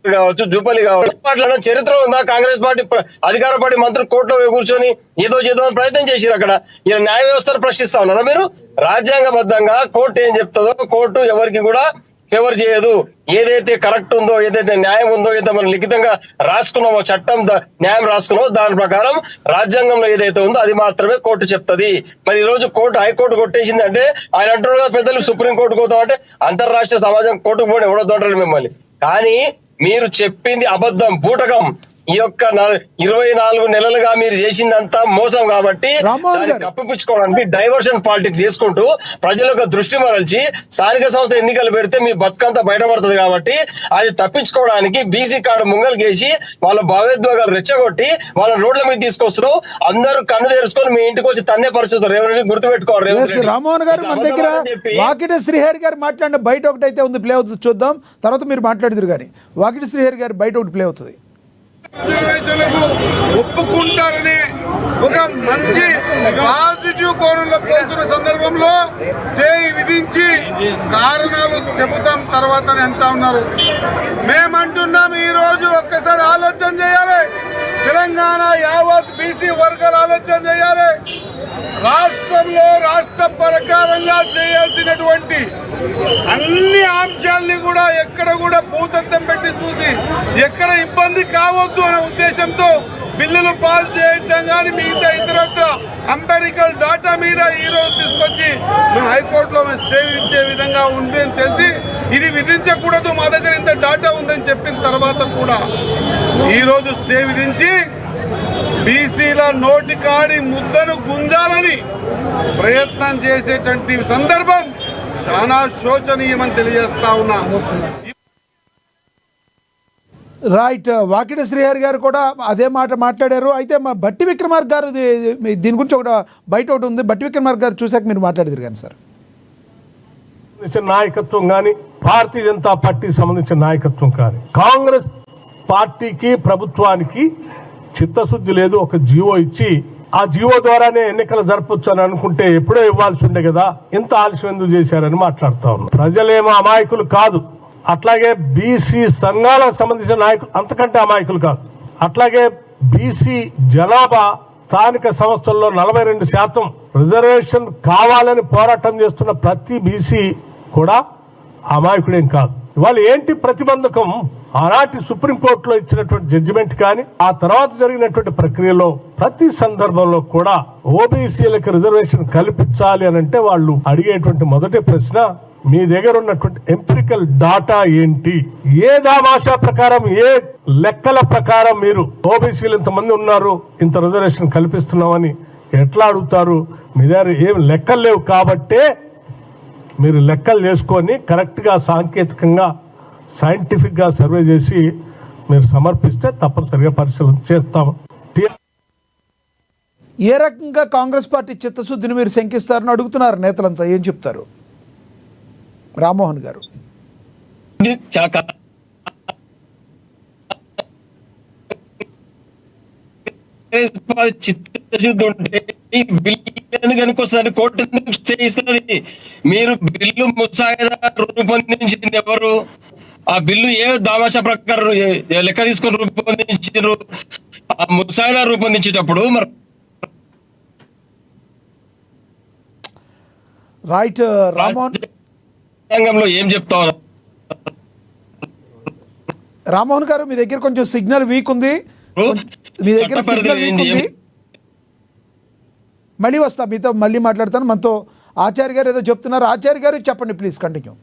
కావచ్చు, జూపల్లి కావచ్చు మాట్లాడడం చరిత్ర ఉందా? కాంగ్రెస్ పార్టీ అధికార పార్టీ మంత్రులు కోర్టులో కూర్చొని ఏదో చేద్దామని ప్రయత్నం చేశారు. అక్కడ ఇలా న్యాయ వ్యవస్థను ప్రశ్నిస్తా ఉన్నారా మీరు? రాజ్యాంగబద్ధంగా కోర్టు ఏం చెప్తుందో కోర్టు ఎవరికి కూడా ఫేవర్ చేయదు. ఏదైతే కరెక్ట్ ఉందో, ఏదైతే న్యాయం ఉందో, ఏదైతే మనం లిఖితంగా రాసుకున్నామో, చట్టం న్యాయం రాసుకున్నామో దాని ప్రకారం రాజ్యాంగంలో ఏదైతే ఉందో అది మాత్రమే కోర్టు చెప్తుంది. మరి ఈ రోజు హైకోర్టు కొట్టేసింది అంటే ఆయన అంటారు కదా, పెద్దలు సుప్రీంకోర్టు పోతాం అంటే అంతర్రాష్ట్రీయ సమాజం కోర్టుకు పోయి ఎవడొద్దంటారు మిమ్మల్ని. కానీ మీరు చెప్పింది అబద్ధం, బూటకం. ఈ యొక్క 24 నెలలుగా మీరు చేసిందంతా మోసం కాబట్టి కప్పిపుచ్చుకోవడానికి డైవర్షన్ పాలిటిక్స్ చేసుకుంటూ ప్రజలకు దృష్టి మరల్చి స్థానిక సంస్థ ఎన్నికలు పెడితే మీ బతుకంతా బయటపడుతుంది కాబట్టి అది తప్పించుకోవడానికి బీసీ కార్డు ముంగలికేసి వాళ్ళ భావోద్వేగాలు రెచ్చగొట్టి వాళ్ళ రోడ్ల మీద తీసుకొస్తారు. అందరూ కన్ను తెరుచుకొని మీ ఇంటికి వచ్చి తన్నే పరిస్థితులు రేవంత్ గుర్తుపెట్టుకోవాలి. రామ్మోహన్ గారు, మన దగ్గర వాకిటి శ్రీహరి గారు మాట్లాడిన బయట ఒకటి అయితే ఉంది, ప్లే అవుతుంది, చూద్దాం. తర్వాత మీరు మాట్లాడుతురు. కానీ వాకిటి శ్రీహరి గారు బయట ఒకటి ప్లే అవుతుంది. రిజర్వేషన్లకు ఒప్పుకుంటారని ఒక మంచి పాజిటివ్ కోణంలో పోతున్న సందర్భంలో స్టే విధించి కారణాలు చెబుతాం తర్వాత అంటా ఉన్నారు. మేమంటున్నాం, ఈ రోజు ఒక్కసారి ఆలోచన చేయాలి. తెలంగాణ యావత్ బీసీ వర్గాలు ఆలోచన చేయాలి. రాష్ట్రంలో రాష్ట్ర ప్రకారంగా చేయాల్సినటువంటి అన్ని అంశాలని కూడా ఎక్కడ కూడా భూతత్వం పెట్టి చూసి ఎక్కడ ఇబ్బంది కావద్దు అనే ఉద్దేశంతో బిల్లులు పాస్ చేయటం కానీ మిగతా ఇతరత్ర అంపెరికల్ డాటా మీద ఈ రోజు తీసుకొచ్చి మేము హైకోర్టులో స్టే విధించే విధంగా ఉంది అని తెలిసి ఇది విధించకూడదు, మా దగ్గర ఇంత డాటా ఉందని చెప్పిన తర్వాత కూడా ఈ రోజు స్టే విధించి బీసీల నోటికాడి ముద్దను గుంజాలని ప్రయత్నం చేసేటువంటి సందర్భం చాలా శోచనీయమని తెలియజేస్తా ఉన్నా. రైట్, వాకిటి శ్రీహరి గారు కూడా అదే మాట మాట్లాడారు. అయితే మా బట్టి విక్రమార్క గారు దీని గురించి బయట ఒకటి ఉంది, బట్టి విక్రమార్క గారు చూసాక మీరు మాట్లాడేది కానీ సార్. నాయకత్వం కానీ భారతీయ జనతా పార్టీకి సంబంధించిన నాయకత్వం కానీ కాంగ్రెస్ పార్టీకి ప్రభుత్వానికి చిత్తశుద్ధి లేదు. ఒక జీవో ఇచ్చి ఆ జీవో ద్వారానే ఎన్నికలు జరపొచ్చు అని అనుకుంటే ఎప్పుడో ఇవ్వాల్సి ఉండే కదా, ఇంత ఆలస్యం ఎందుకు చేశారని మాట్లాడుతా ఉన్నారు. ప్రజలేమో అమాయకులు కాదు. అట్లాగే బీసీ సంఘాలకు సంబంధించిన నాయకులు అంతకంటే అమాయకులు కాదు. అట్లాగే బీసీ జనాభా స్థానిక సంస్థల్లో 42% రిజర్వేషన్ కావాలని పోరాటం చేస్తున్న ప్రతి బీసీ కూడా అమాయకుడేం కాదు. ఇవాళ ఏంటి ప్రతిబంధకం? ఆనాటి సుప్రీంకోర్టులో ఇచ్చినటువంటి జడ్జిమెంట్ కానీ ఆ తర్వాత జరిగినటువంటి ప్రక్రియలో ప్రతి సందర్భంలో కూడా ఓబీసీలకు రిజర్వేషన్ కల్పించాలి అని అంటే వాళ్ళు అడిగేటువంటి మొదటి ప్రశ్న, మీ దగ్గర ఉన్నటువంటి ఎంపిరికల్ డాటా ఏంటి? ఏ దామాషా ప్రకారం, ఏ లెక్కల ప్రకారం మీరు ఓబీసీలు ఇంతమంది ఉన్నారు, ఇంత రిజర్వేషన్ కల్పిస్తున్నామని ఎట్లా అడుగుతారు? మీ దగ్గర ఏం లెక్కలు లేవు కాబట్టే మీరు లెక్కలు చేసుకొని కరెక్ట్ గా సాంకేతికంగా సైంటిఫిక్ గా సర్వే చేసి మీరు సమర్పిస్తే తప్పనిసరిగా పరిశీలన చేస్తాము. ఏ రకంగా కాంగ్రెస్ పార్టీ చిత్తశుద్ధిని మీరు శంకిస్తారని అడుగుతున్నారు నేతలంతా, ఏం చెప్తారు? రామ్మోహన్ గారు. చిత్తశుద్ధి ఉంటే ఈ బిల్లు ఎందుకు అనుకొస్తుంది? కోర్టు ఎందుకు చేయిస్తుంది? మీరు బిల్లు ముసాయిదా రూపొందించింది ఎవరు? ఆ బిల్లు ఏ దామాషా ప్రకారం లెక్క తీసుకొని రూపొందించారు? ఆ ముసాయిదా రూపొందించేటప్పుడు మరి రైట్ రామ్మోహన్ రంగంలో ఏం చెప్తావు? రామ్మోహన్ గారు, మీ దగ్గర కొంచెం సిగ్నల్ వీక్ ఉంది. మీ దగ్గర సిగ్నల్ వీక్ ఉంది. మళ్ళీ వస్తా, మీతో మళ్ళీ మాట్లాడతాను. మనతో ఆచార్య గారు ఏదో చెప్తున్నారు. ఆచార్య గారు చెప్పండి ప్లీజ్, కంటిన్యూ.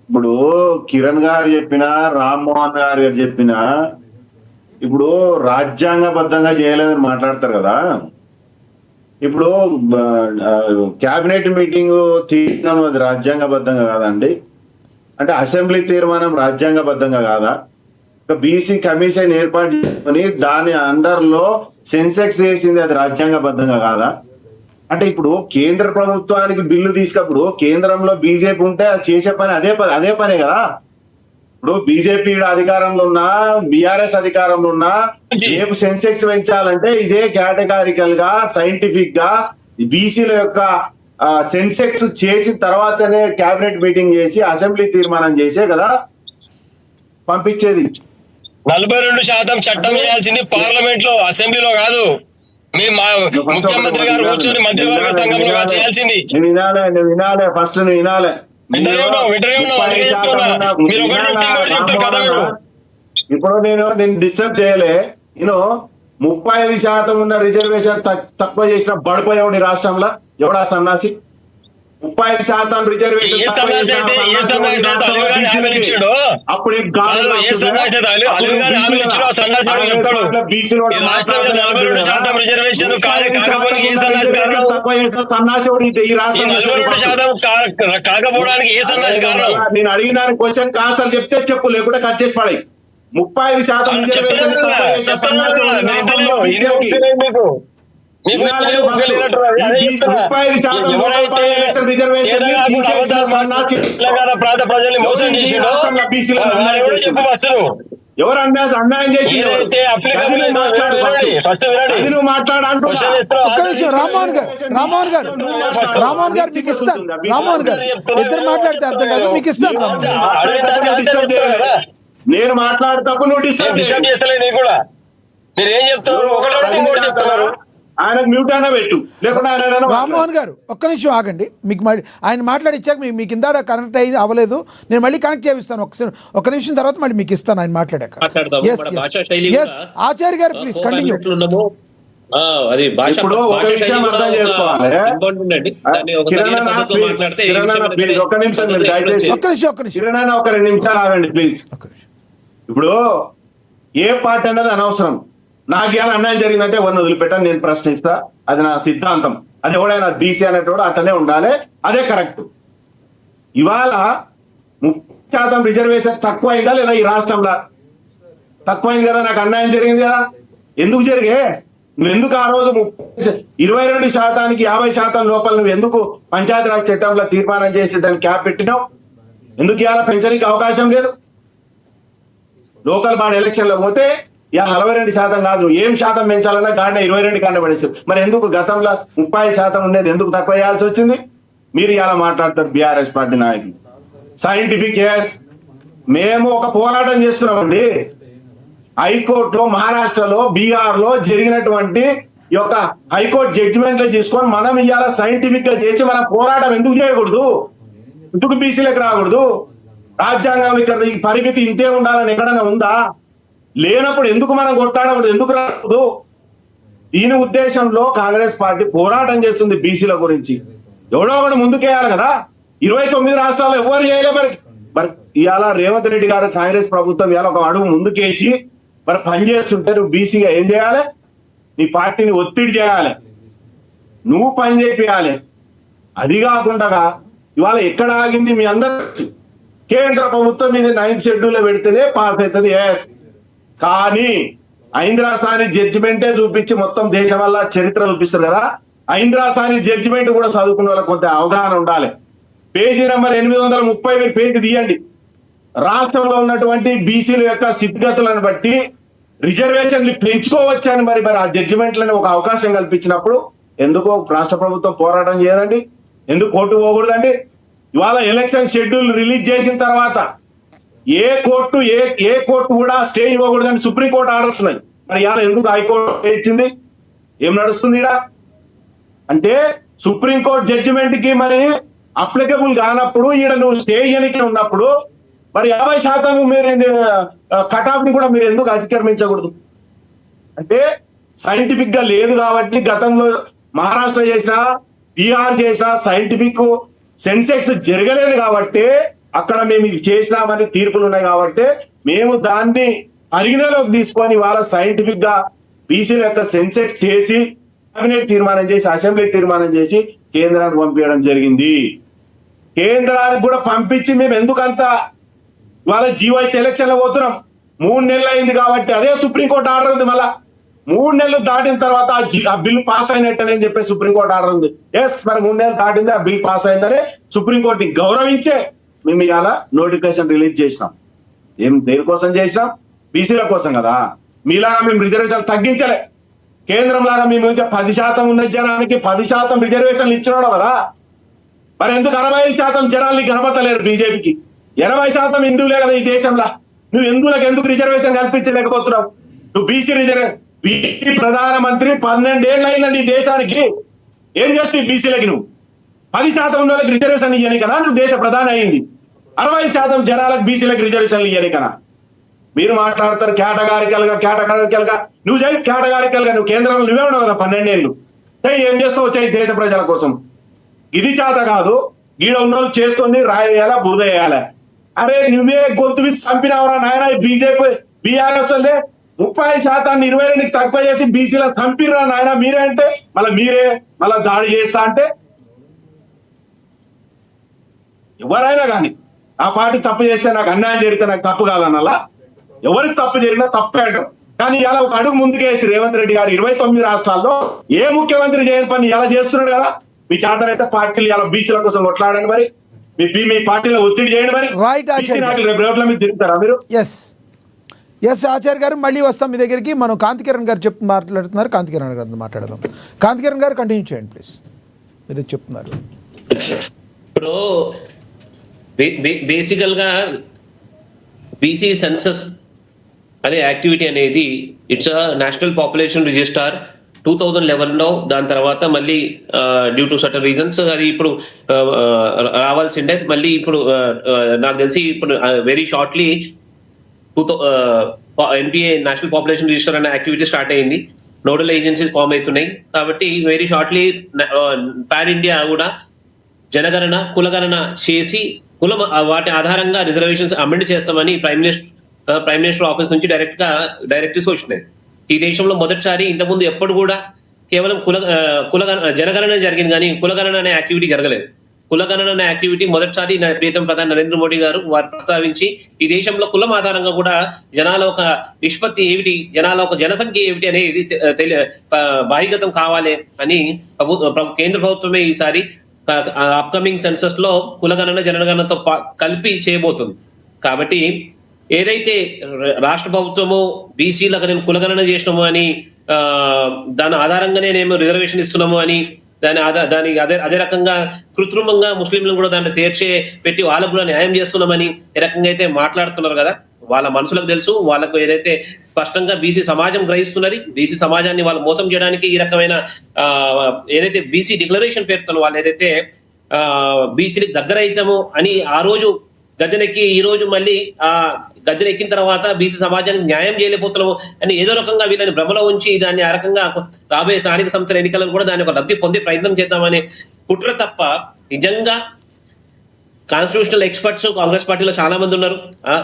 ఇప్పుడు కిరణ్ గారు చెప్పినా, రామ్మోహన్ గారు చెప్పినా, ఇప్పుడు రాజ్యాంగబద్ధంగా చేయలేదని మాట్లాడతారు కదా. ఇప్పుడు క్యాబినెట్ మీటింగ్ తీర్మానం అది రాజ్యాంగబద్ధంగా కాదండి? అంటే అసెంబ్లీ తీర్మానం రాజ్యాంగబద్ధంగా కాదా? బీసీ కమిషన్ ఏర్పాటు చేసుకుని దాని అండర్ లో సెన్సెక్స్ వేసింది, అది రాజ్యాంగబద్ధంగా కాదా? అంటే ఇప్పుడు కేంద్ర ప్రభుత్వానికి బిల్లు తీసుకప్పుడు కేంద్రంలో బీజేపీ ఉంటే అది చేసే పని అదే పనే కదా. ఇప్పుడు బీజేపీ అధికారంలో ఉన్నా, బీఆర్ఎస్ అధికారంలో ఉన్నా, రేపు సెన్సెక్స్ పెంచాలంటే ఇదే కేటగారికల్ గా సైంటిఫిక్ గా బీసీల యొక్క సెన్సెక్స్ చేసిన తర్వాతనే కేబినెట్ మీటింగ్ చేసి అసెంబ్లీ తీర్మానం చేసే కదా పంపించేది. 42% చట్టం చేయాల్సింది పార్లమెంట్ లో, అసెంబ్లీలో కాదు. మీ ముఖ్యమంత్రి గారు కూర్చొని మంత్రివర్గ సంఘంలో చేయాల్సింది. వినాలే ఫస్ట్ వినాలే. ఇప్పుడు నేను డిస్టర్బ్ చేయలే. నేను 35% ఉన్న రిజర్వేషన్ తక్కువ చేసిన పడిపోయాడు ఈ రాష్ట్రంలో. ఎవడా సన్నాసి? 35% రిజర్వేషన్ అప్పుడు సన్నాసి ఈ రాష్ట్రంలో కాకపోవడానికి ఏ సన్నాసి కారణం? నేను అడిగిన దాని క్వశ్చన్ ఆన్సర్ చెప్తే చెప్పు, లేకుంటే కట్ చేసి పడాయి. 35% రిజర్వేషన్ ఎవరు అన్యాయం చేసి రామ్మోహన్ గారు మీకు ఇస్తాను. రామ్మోహన్ గారు ఇద్దరు మాట్లాడితే అర్థం కాదు, మీకు ఇస్తాను. నేను మాట్లాడేటప్పుడు నువ్వు డిస్టర్బ్ చేస్తలే. నేను కూడా మీరు ఏం చెప్తారు? ఒకటి చెప్తున్నారు. ఆయనకు మ్యూట్ అయినా పెట్టు, లేకుండా రామ్మోహన్ గారు ఒక్క నిమిషం ఆగండి. మీకు మళ్ళీ ఆయన మాట్లాడిచ్చాక మీకు ఇందాక కనెక్ట్ అయ్యి అవ్వలేదు, నేను మళ్ళీ కనెక్ట్ చేపిస్తాను. ఒక నిమిషం తర్వాత మళ్ళీ మీకు ఇస్తాను ఆయన మాట్లాడాక. ఆచార్య గారు ప్లీజ్ కంటిన్యూ. అది భాష ఇప్పుడు ఒక విషయం అర్థం చేసుకోవాలి. ఒక్క నిమిషం ఒక 2 నిమిషాలు ఆగండి ప్లీజ్. ఇప్పుడు ఏ పార్టీ అన్నది అనవసరం. నాకు ఇలా అన్యాయం జరిగిందంటే ఎవరిని వదిలిపెట్టాను, నేను ప్రశ్నిస్తా. అది నా సిద్ధాంతం. అది ఎవడైనా బీసీ అనేటోడు అట్లనే ఉండాలి, అదే కరెక్ట్. ఇవాళ 30% రిజర్వేషన్ తక్కువ అయిందా లేదా ఈ రాష్ట్రంలో? తక్కువైంది కదా, నాకు అన్యాయం జరిగింది కదా. ఎందుకు జరిగే? నువ్వు ఎందుకు ఆ రోజు 22%కి 50% లోపల నువ్వు ఎందుకు పంచాయతీరాజ్ చట్టంలో తీర్మానం చేసి దాన్ని క్యాప్ పెట్టినావు? ఎందుకు ఇవాళ పెంచడానికి అవకాశం లేదు? లోకల్ బాడీ ఎలక్షన్ లో పోతే ఇవాళ 42% కాదు, నువ్వు ఏం శాతం పెంచాలన్నా గాడిన 22 కాండ పడేస్తారు. మరి ఎందుకు గతంలో 30% ఉండేది ఎందుకు తక్కువ చేయాల్సి వచ్చింది? మీరు ఇలా మాట్లాడతారు బీఆర్ఎస్ పార్టీ నాయకులు. సైంటిఫిక్ ఎస్. మేము ఒక పోరాటం చేస్తున్నామండి. హైకోర్టులో, మహారాష్ట్రలో, బీహార్లో జరిగినటువంటి ఈ యొక్క హైకోర్టు జడ్జిమెంట్లు తీసుకొని మనం ఇవాళ సైంటిఫిక్ గా చేసి మన పోరాటం ఎందుకు చేయకూడదు? ఎందుకు బీసీలకు రాకూడదు? రాజ్యాంగం ఇక్కడ ఈ పరిమితి ఇంతే ఉండాలని ఎక్కడైనా ఉందా? లేనప్పుడు ఎందుకు మనం కొట్టాడకూడదు? ఎందుకు రాకూడదు? దీని ఉద్దేశంలో కాంగ్రెస్ పార్టీ పోరాటం చేస్తుంది బీసీల గురించి. ఎవడో ఒకటి ముందుకేయాలి కదా. 29 రాష్ట్రాల్లో ఎవరు చేయలే. మరి ఇవాళ రేవంత్ రెడ్డి గారు, కాంగ్రెస్ ప్రభుత్వం ఇవాళ ఒక అడుగు ముందుకేసి మరి పనిచేస్తుంటే నువ్వు బీసీగా ఏం చేయాలి? నీ పార్టీని ఒత్తిడి చేయాలి, నువ్వు పని చేయాలి. అది కాకుండా ఇవాళ ఎక్కడ ఆగింది మీ అందరూ? కేంద్ర ప్రభుత్వం మీద 9th షెడ్యూల్ పెడితేనే పాస్ అవుతుంది. ఎస్, కానీ ఐంద్రాసాని జడ్జిమెంటే చూపించి మొత్తం దేశం వల్ల చరిత్ర చూపిస్తారు కదా. ఐంద్రాసాని జడ్జిమెంట్ కూడా చదువుకున్న వాళ్ళకి కొంత అవగాహన ఉండాలి. పేజీ నెంబర్ 830 మీరు పేజీ తీయండి. రాష్ట్రంలో ఉన్నటువంటి బీసీల యొక్క స్థితిగతులను బట్టి రిజర్వేషన్లు పెంచుకోవచ్చని మరి ఆ జడ్జిమెంట్లను ఒక అవకాశం కల్పించినప్పుడు ఎందుకు రాష్ట్ర ప్రభుత్వం పోరాటం చేయదండి? ఎందుకు కోర్టు పోకూడదండి? ఇవాళ ఎలక్షన్ షెడ్యూల్ రిలీజ్ చేసిన తర్వాత ఏ కోర్టు కూడా స్టే ఇవ్వకూడదని సుప్రీంకోర్టు ఆర్డర్స్ ఉన్నాయి. మరి ఇవాళ ఎందుకు హైకోర్టు ఇచ్చింది? ఏం నడుస్తుంది ఇక్కడ అంటే సుప్రీంకోర్టు జడ్జిమెంట్ కి మరి అప్లికబుల్ కానప్పుడు ఈడ నువ్వు స్టే చేయడానికి ఉన్నప్పుడు మరి 50% మీరు కటాఫ్ ని కూడా మీరు ఎందుకు అతిక్రమించకూడదు? అంటే సైంటిఫిక్ గా లేదు కాబట్టి గతంలో మహారాష్ట్ర చేసినా, బీహార్ చేసినా సైంటిఫిక్ సెన్సెక్స్ జరగలేదు కాబట్టి అక్కడ మేము ఇది చేసినామని తీర్పులు ఉన్నాయి కాబట్టి మేము దాన్ని పరిగణలోకి తీసుకొని వాళ్ళ సైంటిఫిక్ గా బీసీల యొక్క సెన్సెక్స్ చేసి కేబినెట్ తీర్మానం చేసి, అసెంబ్లీ తీర్మానం చేసి కేంద్రానికి పంపించడం జరిగింది. కేంద్రానికి కూడా పంపించి మేము ఎందుకంత ఇవాళ జీవోహెచ్ ఎలక్షన్ లో పోతున్నాం. 3 నెలలు అయింది కాబట్టి అదే సుప్రీంకోర్టు ఆర్డర్ ఉంది. మళ్ళా 3 నెలలు దాటిన తర్వాత ఆ బిల్ పాస్ అయినట్టని చెప్పి సుప్రీంకోర్టు ఆర్డర్ ఉంది. ఎస్, మరి 3 నెలలు దాటింది, ఆ బిల్ పాస్ అయిందని సుప్రీంకోర్టుని గౌరవించే మేము ఇవాళ నోటిఫికేషన్ రిలీజ్ చేసినాం. దేనికోసం చేసినాం? బీసీల కోసం కదా. మీలాగా మేము రిజర్వేషన్ తగ్గించలే. కేంద్రం లాగా మేము 10% ఉన్న జనానికి 10% రిజర్వేషన్లు ఇచ్చినాడు కదా. మరి ఎందుకు 65% జనాల్ని కనబడతలేరు బీజేపీకి? 80% హిందువులే కదా ఈ దేశంలో. నువ్వు హిందువులకు ఎందుకు రిజర్వేషన్ కల్పించలేకపోతున్నావు? నువ్వు బీసీ ప్రధానమంత్రి 12 ఏళ్ళు అయిందండి ఈ దేశానికి. ఏం చేస్తావు బీసీలకి? నువ్వు 10% ఉన్న వాళ్ళకి రిజర్వేషన్ ఇయ్యని కదా నువ్వు దేశ ప్రధాని అయింది. 60% జనాలకు బీసీలకు రిజర్వేషన్లు ఇయ్యని కదా. మీరు మాట్లాడతారు కేటగారికల్ గా. నువ్వు చేయి కేటగారికల్ గా. నువ్వు కేంద్రంలో నువ్వే ఉన్నావు కదా 12 ఏళ్ళు. ఏం చేస్తావు? చేయి దేశ ప్రజల కోసం. ఇది చేత కాదు. ఈడ ఉన్న వాళ్ళు చేస్తుంది రాయేయాలా, బురద వేయాలా. అరే నువ్వే గొంతు విసి చంపినవరా నాయన బీజేపీ బీఆర్ఎస్ వాళ్ళే. 30% 20 తక్కువ చేసి బీసీలో చంపిరా నాయన మీరే అంటే మీరే దాడి చేస్తా అంటే ఎవరైనా కానీ ఆ పార్టీ తప్పు చేస్తే నాకు అన్యాయం జరిగితే నాకు తప్పు కాదన్నలా. ఎవరికి తప్పు జరిగినా తప్పే అంటాం. కానీ ఇలా ఒక అడుగు ముందుకేసి రేవంత్ రెడ్డి గారు 29 రాష్ట్రాల్లో ఏ ముఖ్యమంత్రి చేయని పని ఇలా చేస్తున్నాడు కదా. మీ చేతనైతే పార్టీలు ఇలా బీసీల కోసం కొట్లాడండి, మరి మీ పార్టీలో ఒత్తిడి చేయండి. మరి రేపు రోడ్ల మీద తిరుగుతారా మీరు? ఎస్ ఆచార్య గారు, మళ్ళీ వస్తాం మీ దగ్గరికి. మనం కాంతికిరణ్ గారు మాట్లాడుతున్నారు. కాంతికిరణ్ గారితో మాట్లాడదాం. కాంతికిరణ్ గారు కంటిన్యూ చేయండి ప్లీజ్. మీరు చెప్తున్నారు ఇప్పుడు బేసికల్ గా బీసీ సెన్సస్ అనే యాక్టివిటీ అనేది ఇట్స్ నేషనల్ పాపులేషన్ రిజిస్టార్ 2011లో. దాని తర్వాత మళ్ళీ డ్యూ టు సర్టన్ రీజన్స్ అది ఇప్పుడు రావాల్సిండే. మళ్ళీ ఇప్పుడు నాకు తెలిసి ఇప్పుడు very shortly NPA national population register అనే యాక్టివిటీ స్టార్ట్ అయింది. నోడల్ ఏజెన్సీస్ ఫామ్ అవుతున్నాయి కాబట్టి వెరీ షార్ట్లీ పాన్ ఇండియా కూడా జనగణన కులగణన చేసి కులం వాటి ఆధారంగా రిజర్వేషన్స్ అమెండ్ చేస్తామని ప్రైమ్ మినిస్టర్ ఆఫీస్ నుంచి డైరెక్టివ్స్ వచ్చినాయి. ఈ దేశంలో మొదటిసారి ఇంతకుముందు ఎప్పుడు కూడా కేవలం జనగణన జరిగింది కానీ కులగణన అనే యాక్టివిటీ జరగలేదు. కులగణన అనే యాక్టివిటీ మొదటిసారి ప్రీతం ప్రధాని నరేంద్ర మోడీ గారు వారు ప్రస్తావించి ఈ దేశంలో కులం ఆధారంగా కూడా జనాల ఒక నిష్పత్తి ఏమిటి, జనాల ఒక జనసంఖ్య ఏమిటి అనేది బహిర్గతం కావాలి అని కేంద్ర ప్రభుత్వమే ఈసారి అప్కమింగ్ సెన్సస్ లో కులగణన జనగణనతో కలిపి చేయబోతుంది. కాబట్టి ఏదైతే రాష్ట్ర ప్రభుత్వము బీసీలకు నేను కులగణన చేసినాము అని దాని ఆధారంగానే నేను రిజర్వేషన్ ఇస్తున్నాము అని దాని అదే రకంగా కృత్రిమంగా ముస్లింలను కూడా దాన్ని పెట్టి వాళ్ళకు కూడా న్యాయం చేస్తున్నామని ఏ రకంగా అయితే మాట్లాడుతున్నారు కదా, వాళ్ళ మనసులకు తెలుసు. వాళ్ళకు ఏదైతే స్పష్టంగా బీసీ సమాజం గ్రహిస్తున్నది, బీసీ సమాజాన్ని వాళ్ళు మోసం చేయడానికి ఈ రకమైన ఏదైతే బీసీ డిక్లరేషన్ పేరుతో వాళ్ళు ఏదైతే బీసీలకు దగ్గర అవుతాము అని ఆ రోజు గద్దెనెక్కి ఈ రోజు మళ్ళీ ఆ గద్దెనెక్కిన తర్వాత బీసీ సమాజానికి న్యాయం చేయలేకపోతున్నాము అని ఏదో రకంగా వీళ్ళని భ్రమలో ఉంచి దాన్ని ఆ రకంగా రాబోయే స్థానిక సంస్థల ఎన్నికలను కూడా దాన్ని ఒక లబ్ధి పొందే ప్రయత్నం చేద్దామనే కుట్ర తప్ప నిజంగా కాన్స్టిట్యూషనల్ ఎక్స్పర్ట్స్ కాంగ్రెస్ పార్టీలో చాలా మంది ఉన్నారు.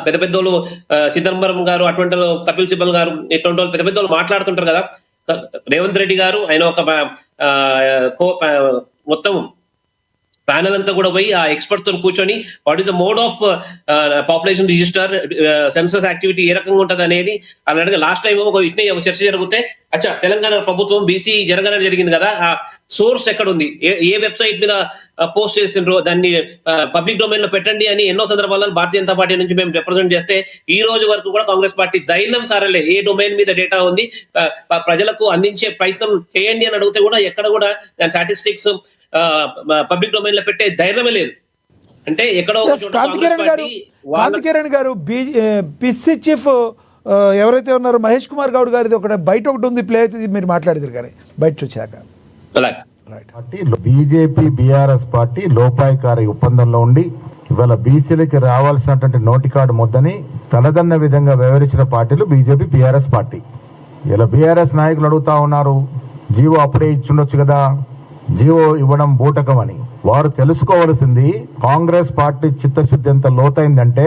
పెద్ద పెద్దోళ్ళు చిదంబరం గారు, అటువంటి కపిల్ సిబల్ గారు, ఇటువంటి వాళ్ళు పెద్ద పెద్దోళ్ళు మాట్లాడుతుంటారు కదా. రేవంత్ రెడ్డి గారు ఆయన ఒక మొత్తం ప్యానల్ అంతా కూడా పోయి ఆ ఎక్స్పర్ట్స్ తో కూర్చొని what is the mode of population register, census activity ఏ రకంగా ఉంటది అనేది అలాగే లాస్ట్ టైం ఒక చర్చ జరిగితే అచ్చా తెలంగాణ ప్రభుత్వం బీసీ జరగడం జరిగింది కదా, ఆ సోర్స్ ఎక్కడ ఉంది, ఏ వెబ్సైట్ మీద పోస్ట్ చేసిండ్రో దాన్ని పబ్లిక్ డొమైన్ లో పెట్టండి అని ఎన్నో సందర్భాల్లో భారతీయ జనతా పార్టీ నుంచి మేము రిప్రజెంట్ చేస్తే ఈ రోజు వరకు కూడా కాంగ్రెస్ పార్టీ ధైర్యం సారలే ఏ డొమైన్ మీద డేటా ఉంది ప్రజలకు అందించే ప్రయత్నం చేయండి అని అడిగితే కూడా ఎక్కడ కూడా దాని స్టాటిస్టిక్స్ పబ్లిక్ డొమైన్ లో పెట్టే ధైర్యమే లేదు. అంటే ఎక్కడో కాంతికిరణ్ గారు పిసి చీఫ్ ఎవరైతే ఉన్నారో మహేష్ కుమార్ గౌడ్ గారిది బయట ఒకటి ఉంది, ప్లే అయితే మీరు మాట్లాడేది కానీ బయట చూసాక బీజేపీ బీఆర్ఎస్ పార్టీ లోపాయికారి ఒప్పందంలో ఉండి ఇవాళ బీసీలకి రావాల్సినటువంటి నోటి కార్డు ముద్దని తలదన్న విధంగా వ్యవహరించిన పార్టీలు బీజేపీ బీఆర్ఎస్ పార్టీ. ఇలా బీఆర్ఎస్ నాయకులు అడుగుతా ఉన్నారు, జీవో అప్పుడే ఇచ్చుండొచ్చు కదా, జీవో ఇవ్వడం బూటకం అని. వారు తెలుసుకోవలసింది కాంగ్రెస్ పార్టీ చిత్తశుద్ధి ఎంత లోతైందంటే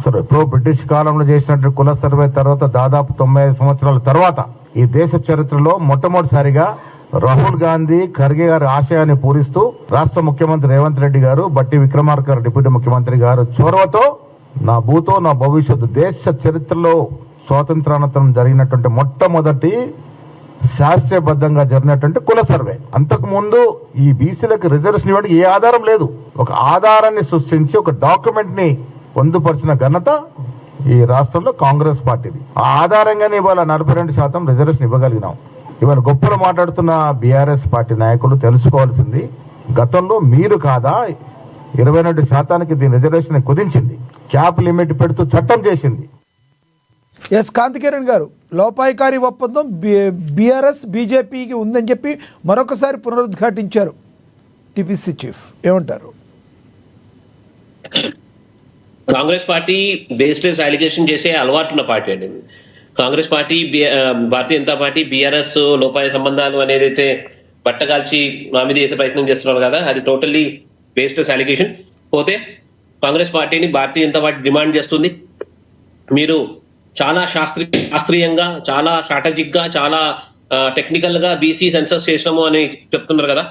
అసలు ఎప్పుడో బ్రిటిష్ కాలంలో చేసినట్టు కుల సర్వే తర్వాత దాదాపు 95 సంవత్సరాల తర్వాత ఈ దేశ చరిత్రలో మొట్టమొదటిసారిగా రాహుల్ గాంధీ ఖర్గే గారి ఆశయాన్ని పూరిస్తూ రాష్ట్ర ముఖ్యమంత్రి రేవంత్ రెడ్డి గారు, బట్టి విక్రమార్క గారు డిప్యూటీ ముఖ్యమంత్రి గారు చొరవతో నా భూతో నా భవిష్యత్తు దేశ చరిత్రలో స్వాతంత్రానంతరం జరిగినటువంటి మొట్టమొదటి శాస్త్రీయబద్ధంగా జరిగినటువంటి కుల సర్వే. అంతకు ముందు ఈ బీసీలకు రిజర్వేషన్ ఇవ్వడానికి ఏ ఆధారం లేదు. ఒక ఆధారాన్ని సృష్టించి ఒక డాక్యుమెంట్ ని పొందుపరిచిన ఘనత ఈ రాష్ట్రంలో కాంగ్రెస్ పార్టీది. ఆ ఆధారంగానే ఇవాళ 42% రిజర్వేషన్ ఇవ్వగలిగినాం. ఇవాళ గొప్పలు మాట్లాడుతున్న బీఆర్ఎస్ పార్టీ నాయకులు తెలుసుకోవాల్సింది, గతంలో మీరు కాదా 22% దీని రిజర్వేషన్ కుదించింది, క్యాప్ లిమిట్ పెడుతూ చట్టం చేసింది. ఎస్ కాంతికిరణ్ గారు, లోపాయికారి ఒప్పందం బీఆర్ఎస్ బీజేపీకి ఉందని చెప్పి మరొకసారి పునరుద్ఘాటించారు టీపీసీ చీఫ్, ఏమంటారు? కాంగ్రెస్ పార్టీ బేస్లెస్ అలిగేషన్ చేసే అలవాటున్న పార్టీ అండి. Congress party, Bharatiya Janata party, BRS లోపాయ సంబంధాలు అనేది అయితే బట్టగాల్చి మా మీద చేసే ప్రయత్నం చేస్తున్నారు కదా, అది టోటల్లీ బేస్లెస్ అలిగేషన్. పోతే కాంగ్రెస్ పార్టీని భారతీయ జనతా పార్టీ డిమాండ్ చేస్తుంది, మీరు చాలా శాస్త్రీయంగా, చాలా స్ట్రాటజిక్ గా, చాలా టెక్నికల్ గా బీసీ సెన్సస్ చేసినాము అని చెప్తున్నారు కదా,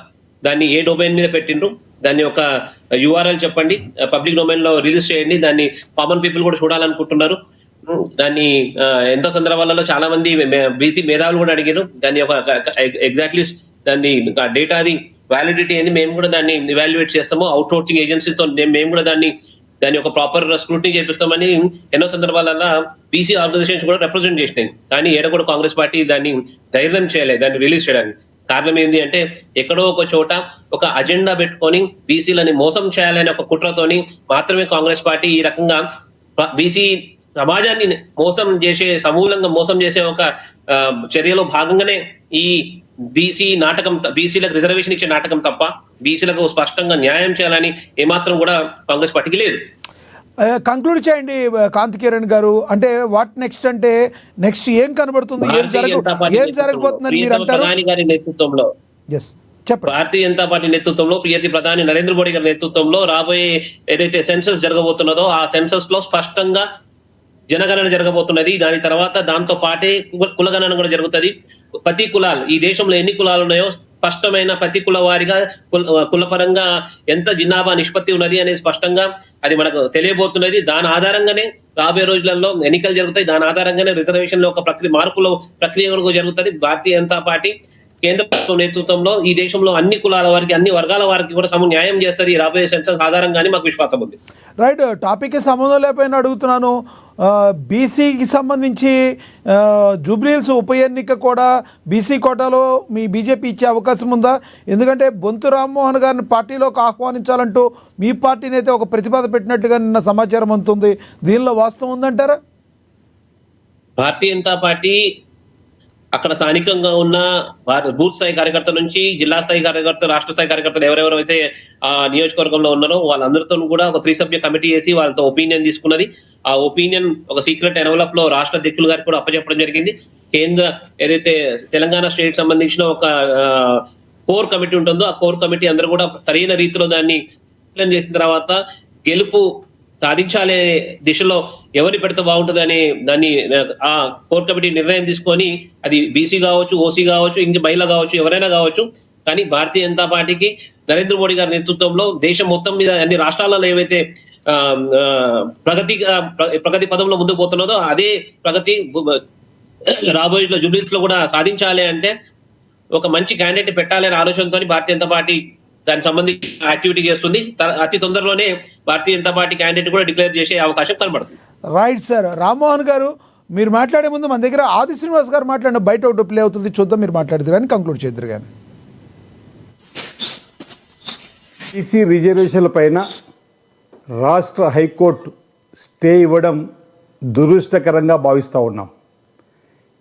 దాన్ని ఏ డొమైన్ మీద పెట్టిండ్రు, దాన్ని ఒక యూఆర్ఎల్ చెప్పండి, పబ్లిక్ డొమైన్ లో రిలీజ్ చేయండి, దాన్ని కామన్ పీపుల్ కూడా చూడాలనుకుంటున్నారు. దాన్ని ఎంతో సందర్భాలలో చాలా మంది బీసీ మేధావులు కూడా అడిగారు, దాన్ని ఒక ఎగ్జాక్ట్లీ దాన్ని డేటాది వ్యాలిడిటీ ఏంది, మేము కూడా దాన్ని ఇవాల్యుయేట్ చేస్తాము, అవుట్ సోర్సింగ్ ఏజెన్సీతో మేము కూడా దాన్ని ఒక ప్రాపర్ స్క్రూటినీ చేపిస్తామని ఎన్నో సందర్భాలలో బీసీ ఆర్గనైజేషన్స్ కూడా రిప్రజెంట్ చేసినాయి. కానీ ఏడ కూడా కాంగ్రెస్ పార్టీ దాన్ని ధైర్యం చేయలేదు దాన్ని రిలీజ్ చేయడానికి. కారణం ఏంటి అంటే ఎక్కడో ఒక చోట ఒక అజెండా పెట్టుకొని బీసీలని మోసం చేయాలనే ఒక కుట్రతోని మాత్రమే కాంగ్రెస్ పార్టీ ఈ రకంగా బీసీ సమాజాన్ని సమూలంగా మోసం చేసే ఒక చర్యలో భాగంగానే ఈ బీసీలకు రిజర్వేషన్ ఇచ్చే నాటకం తప్ప బీసీలకు స్పష్టంగా న్యాయం చేయాలని ఏమాత్రం కూడా కాంగ్రెస్ పార్టీకి లేదు. కంక్లూడ్ చేయండి కాంతికిరణ్ గారు, అంటే వాట్ నెక్స్ట్, అంటే నెక్స్ట్ ఏం కనబడుతుంది, ఏం జరగబోతుందని మీరు అంటారు? ప్రధాని గారి నేతృత్వంలో, భారతీయ జనతా పార్టీ నేతృత్వంలో, ప్రియతి ప్రధాని నరేంద్ర మోడీ గారి నేతృత్వంలో రాబోయే ఏదైతే సెన్సస్ జరగబోతున్నదో ఆ సెన్సస్ లో స్పష్టంగా జనగణన జరగబోతున్నది. దాని తర్వాత దాంతో పాటే కులగణన కూడా జరుగుతుంది. ప్రతి కులాలు, ఈ దేశంలో ఎన్ని కులాలు ఉన్నాయో స్పష్టమైన ప్రతి కుల వారిగా కులపరంగా ఎంత జనాభా నిష్పత్తి ఉన్నది అనేది స్పష్టంగా అది మనకు తెలియబోతున్నది. దాని ఆధారంగానే రాబోయే రోజులలో ఎన్నికలు జరుగుతాయి. దాని ఆధారంగానే రిజర్వేషన్ లో ఒక మార్పుల ప్రక్రియ కూడా జరుగుతుంది. భారతీయ జనతా పార్టీ కేంద్ర ప్రభుత్వం నేతృత్వంలో ఈ దేశంలో అన్ని కులాల వారికి, అన్ని వర్గాల వారికి కూడా న్యాయం చేస్తుంది రాబోయే సెన్సస్ ఆధారంగానే మాకు విశ్వాసం ఉంది. రైట్, టాపిక్ సంబంధం లేకపోయినా అడుగుతున్నాను. బీసీకి సంబంధించి జూబ్లీహిల్స్ ఉప ఎన్నిక కూడా బీసీ కోటాలో మీ బీజేపీ ఇచ్చే అవకాశం ఉందా? ఎందుకంటే బొంతు రామ్మోహన్ గారిని పార్టీలోకి ఆహ్వానించాలంటూ మీ పార్టీని అయితే ఒక ప్రతిపాదన పెట్టినట్టుగా నిన్న సమాచారం అందుతుంది. దీనిలో వాస్తవం ఉందంటారా? భారతీయ జనతా పార్టీ అక్కడ స్థానికంగా ఉన్న బూత్ స్థాయి కార్యకర్తల నుంచి జిల్లా స్థాయి కార్యకర్తలు, రాష్ట్ర స్థాయి కార్యకర్తలు ఎవరెవరైతే ఆ నియోజకవర్గంలో ఉన్నారో వాళ్ళందరితో కూడా ఒక 3 సభ్య కమిటీ చేసి వాళ్ళతో ఒపీనియన్ తీసుకున్నది. ఆ ఒపీనియన్ ఒక సీక్రెట్ ఎన్వలప్ లో రాష్ట్ర అధ్యక్షులు గారికి కూడా అప్పచెప్పడం జరిగింది. కేంద్ర ఏదైతే తెలంగాణ స్టేట్ సంబంధించిన ఒక కోర్ కమిటీ ఉంటుందో ఆ కోర్ కమిటీ అందరూ కూడా సరైన రీతిలో దాన్ని చేసిన తర్వాత గెలుపు సాధించాలే దిశలో ఎవరిని పెడితే బాగుంటుందని దాన్ని ఆ కోర్ కమిటీ నిర్ణయం తీసుకొని అది బీసీ కావచ్చు, ఓసీ కావచ్చు, ఇంక మహిళ కావచ్చు, ఎవరైనా కావచ్చు, కానీ భారతీయ జనతా పార్టీకి నరేంద్ర మోడీ గారి నేతృత్వంలో దేశం మొత్తం మీద అన్ని రాష్ట్రాలలో ఏవైతే ప్రగతి పదంలో ముందుకు పోతున్నదో అదే ప్రగతి రాబోయే జూబ్లీహిల్స్ లో కూడా సాధించాలి అంటే ఒక మంచి క్యాండిడేట్ పెట్టాలనే ఆలోచనతో భారతీయ జనతా పార్టీ దానికి సంబంధించి యాక్టివిటీ చేస్తుంది. అతి తొందరలోనే భారతీయ జనతా పార్టీ క్యాండిడేట్ కూడా డిక్లేర్ చేసే అవకాశం కనబడుతుంది. Right sir. రామ్మోహన్ గారు, మీరు మాట్లాడే ముందు మన దగ్గర ఆది శ్రీనివాస్ గారు మాట్లాడిన బయట ఒకటి ప్లే అవుతుంది, చూద్దాం. మీరు మాట్లాడుతారు కానీ కంక్లూడ్ చేద్దరు కానీ. బీసీ రిజర్వేషన్ల పైన రాష్ట్ర హైకోర్టు స్టే ఇవ్వడం దురదృష్టకరంగా భావిస్తూ ఉన్నాం.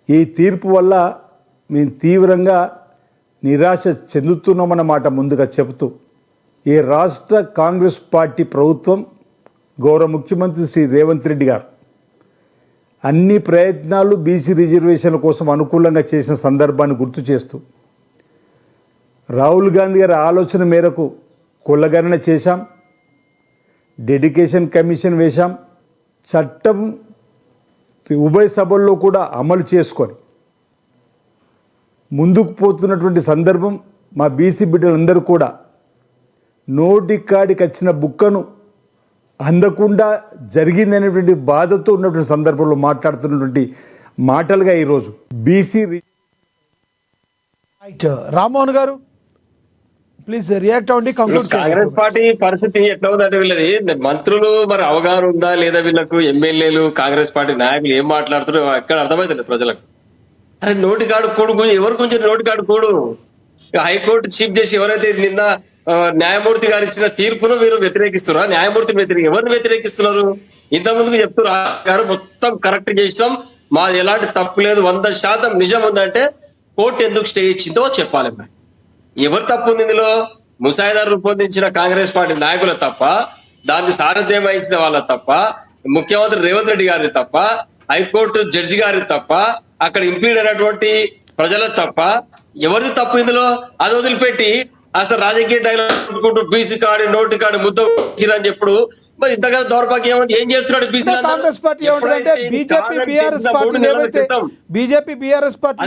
ఈ తీర్పు వల్ల మేము తీవ్రంగా నిరాశ చెందుతున్నామన్నమాట ముందుగా చెబుతూ, ఈ రాష్ట్ర కాంగ్రెస్ పార్టీ ప్రభుత్వం, గౌరవ ముఖ్యమంత్రి శ్రీ రేవంత్ రెడ్డి గారు అన్ని ప్రయత్నాలు బీసీ రిజర్వేషన్ల కోసం అనుకూలంగా చేసిన సందర్భాన్ని గుర్తు చేస్తూ, రాహుల్ గాంధీ గారి ఆలోచన మేరకు కులగణన చేశాం, డెడికేషన్ కమిషన్ వేశాం, చట్టం ఉభయ సభల్లో కూడా అమలు చేసుకొని ముందుకు పోతున్నటువంటి సందర్భం. మా బీసీ బిడ్డలందరూ కూడా నోటికాడికి వచ్చిన బుక్కను అందకుండా జరిగిందనేటువంటి బాధతో ఉన్నటువంటి సందర్భంలో మాట్లాడుతున్నటువంటి మాటలుగా ఈరోజు బీసీ. రైట్. రామ్మోహన్ గారు ప్లీజ్ రియాక్ట్ అవ్వండి, కంక్లూడ్. కాంగ్రెస్ పార్టీ పరిస్థితి ఎట్లా ఉందంటే వీళ్ళది మంత్రులు మరి అవగాహన ఉందా లేదా, వీళ్ళకు ఎమ్మెల్యేలు కాంగ్రెస్ పార్టీ నాయకులు ఏం మాట్లాడుతారో ఎక్కడ అర్థమవుతుంది ప్రజలకు. అరే నోటికాడు కూడు, ఎవరి గురించి నోటికాడు కూడు. హైకోర్టు చీఫ్ జస్టిస్ ఎవరైతే నిన్న న్యాయమూర్తి గారు ఇచ్చిన తీర్పును మీరు వ్యతిరేకిస్తున్నారా? న్యాయమూర్తిని ఎవరిని వ్యతిరేకిస్తున్నారు? ఇంతకుముందుకు చెప్తున్నారు గారు మొత్తం కరెక్ట్ చేస్తాం, మాది ఎలాంటి తప్పు లేదు, 100% నిజం ఉందంటే కోర్టు ఎందుకు స్టే ఇచ్చిందో చెప్పాలి. ఎవరు తప్పు ఉంది ఇందులో? ముసాయిదా రూపొందించిన కాంగ్రెస్ పార్టీ నాయకుల తప్ప, దానికి సారథ్యం వహించిన వాళ్ళ తప్ప, ముఖ్యమంత్రి రేవంత్ రెడ్డి గారిది తప్ప, హైకోర్టు జడ్జి గారిది తప్ప, అక్కడ ఇంప్లీడ్ అయినటువంటి ప్రజల తప్ప, ఎవరిది తప్పు ఇందులో? అది వదిలిపెట్టి అసలు రాజకీయ డైలాగ్ బీసీ కాడి నోటి కాడి ముద్ద అని చెప్పుడు మరి ఇంతకన్నా దౌర్భాగ్యం ఏం చేస్తున్నాడు బీసీ? కాంగ్రెస్ పార్టీ ఏమంటే బీజేపీ బీఆర్ఎస్ పార్టీ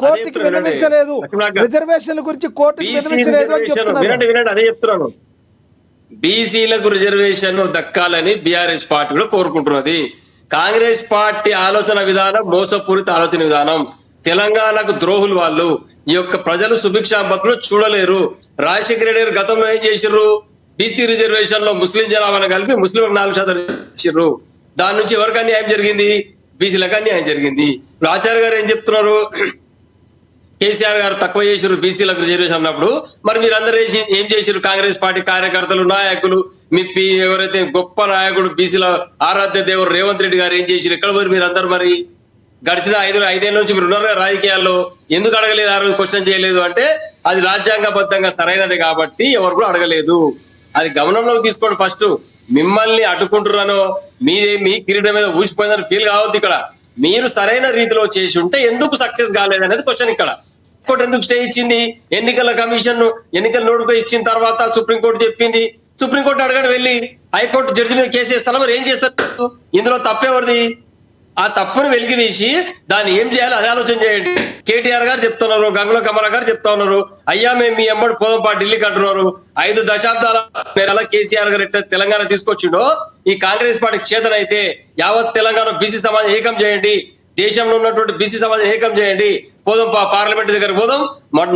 కోర్టుకి విన్నవించలేదు, రిజర్వేషన్ల గురించి కోర్టుకి విన్నవించలేదు అని చెప్తున్నారు. వినండి, అదే చెప్తున్నాను. బీసీలకు రిజర్వేషన్ దక్కాలని బీఆర్ఎస్ పార్టీ కూడా కోరుకుంటున్నది. కాంగ్రెస్ పార్టీ ఆలోచన విధానం మోసపూరిత ఆలోచన విధానం. తెలంగాణకు ద్రోహులు వాళ్ళు. ఈ యొక్క ప్రజలు సుభిక్షా బతుకులు చూడలేరు. రాజశేఖర రెడ్డి గారు గతంలో ఏం చేసిర్రు? బీసీ రిజర్వేషన్ లో ముస్లిం జనాభాను కలిపి ముస్లింలకు 4% ఇచ్చిర్రు. దాని నుంచి ఎవరికి అన్యాయం జరిగింది? బీసీలకు అన్యాయం జరిగింది. ఇప్పుడు ఆచార్య గారు ఏం చెప్తున్నారు? కేసీఆర్ గారు తక్కువ చేసిరు బీసీలకు రిజర్వేషన్ అన్నప్పుడు, మరి మీరందరూ ఏం చేసిరు? కాంగ్రెస్ పార్టీ కార్యకర్తలు, నాయకులు, మీ ఎవరైతే గొప్ప నాయకుడు బీసీల ఆరాధ్య దేవుడు రేవంత్ రెడ్డి గారు ఏం చేసిరు? ఎక్కడ పోయి మీరందరూ? మరి గడిచిన 5 నుంచి మీరు ఉన్నారు రాజకీయాల్లో, ఎందుకు అడగలేదు? ఆ రోజు క్వశ్చన్ చేయలేదు అంటే అది రాజ్యాంగబద్ధంగా సరైనది కాబట్టి ఎవరు కూడా అడగలేదు. అది గమనంలోకి తీసుకోండి. ఫస్ట్ మిమ్మల్ని అడ్డుకుంటున్నానో మీ కిరీటం మీద ఊసిపోయిందని ఫీల్ కావద్దు. ఇక్కడ మీరు సరైన రీతిలో చేసి ఉంటే ఎందుకు సక్సెస్ కాలేదు అనేది క్వశ్చన్. ఇక్కడ కోర్టు ఎందుకు స్టే ఇచ్చింది? ఎన్నికల కమిషన్ ఎన్నికల నోటిఫికేషన్ ఇచ్చిన తర్వాత సుప్రీంకోర్టు చెప్పింది. సుప్రీంకోర్టు అడగండి వెళ్ళి హైకోర్టు జడ్జి మీద కేసు వేస్తారా? మరి ఏం చేస్తారు? ఇందులో తప్పేవరిది? ఆ తప్పును వెలికి తీసి దాన్ని ఏం చేయాలి అదే ఆలోచన చేయండి. కేటీఆర్ గారు చెప్తున్నారు, గంగుల కమల గారు చెప్తా ఉన్నారు, అయ్యా మేము మీ ఎంబడి పోదంపా ఢిల్లీకి అంటున్నారు. 5 దశాబ్దాల కేసీఆర్ గారు ఎట్లా తెలంగాణ తీసుకొచ్చిండో ఈ కాంగ్రెస్ పార్టీకి చేతనైతే యావత్ తెలంగాణ బీసీ సమాజం ఏకం చేయండి, దేశంలో ఉన్నటువంటి బీసీ సమాజం ఏకం చేయండి. పోదాం పార్లమెంట్ దగ్గర పోదాం,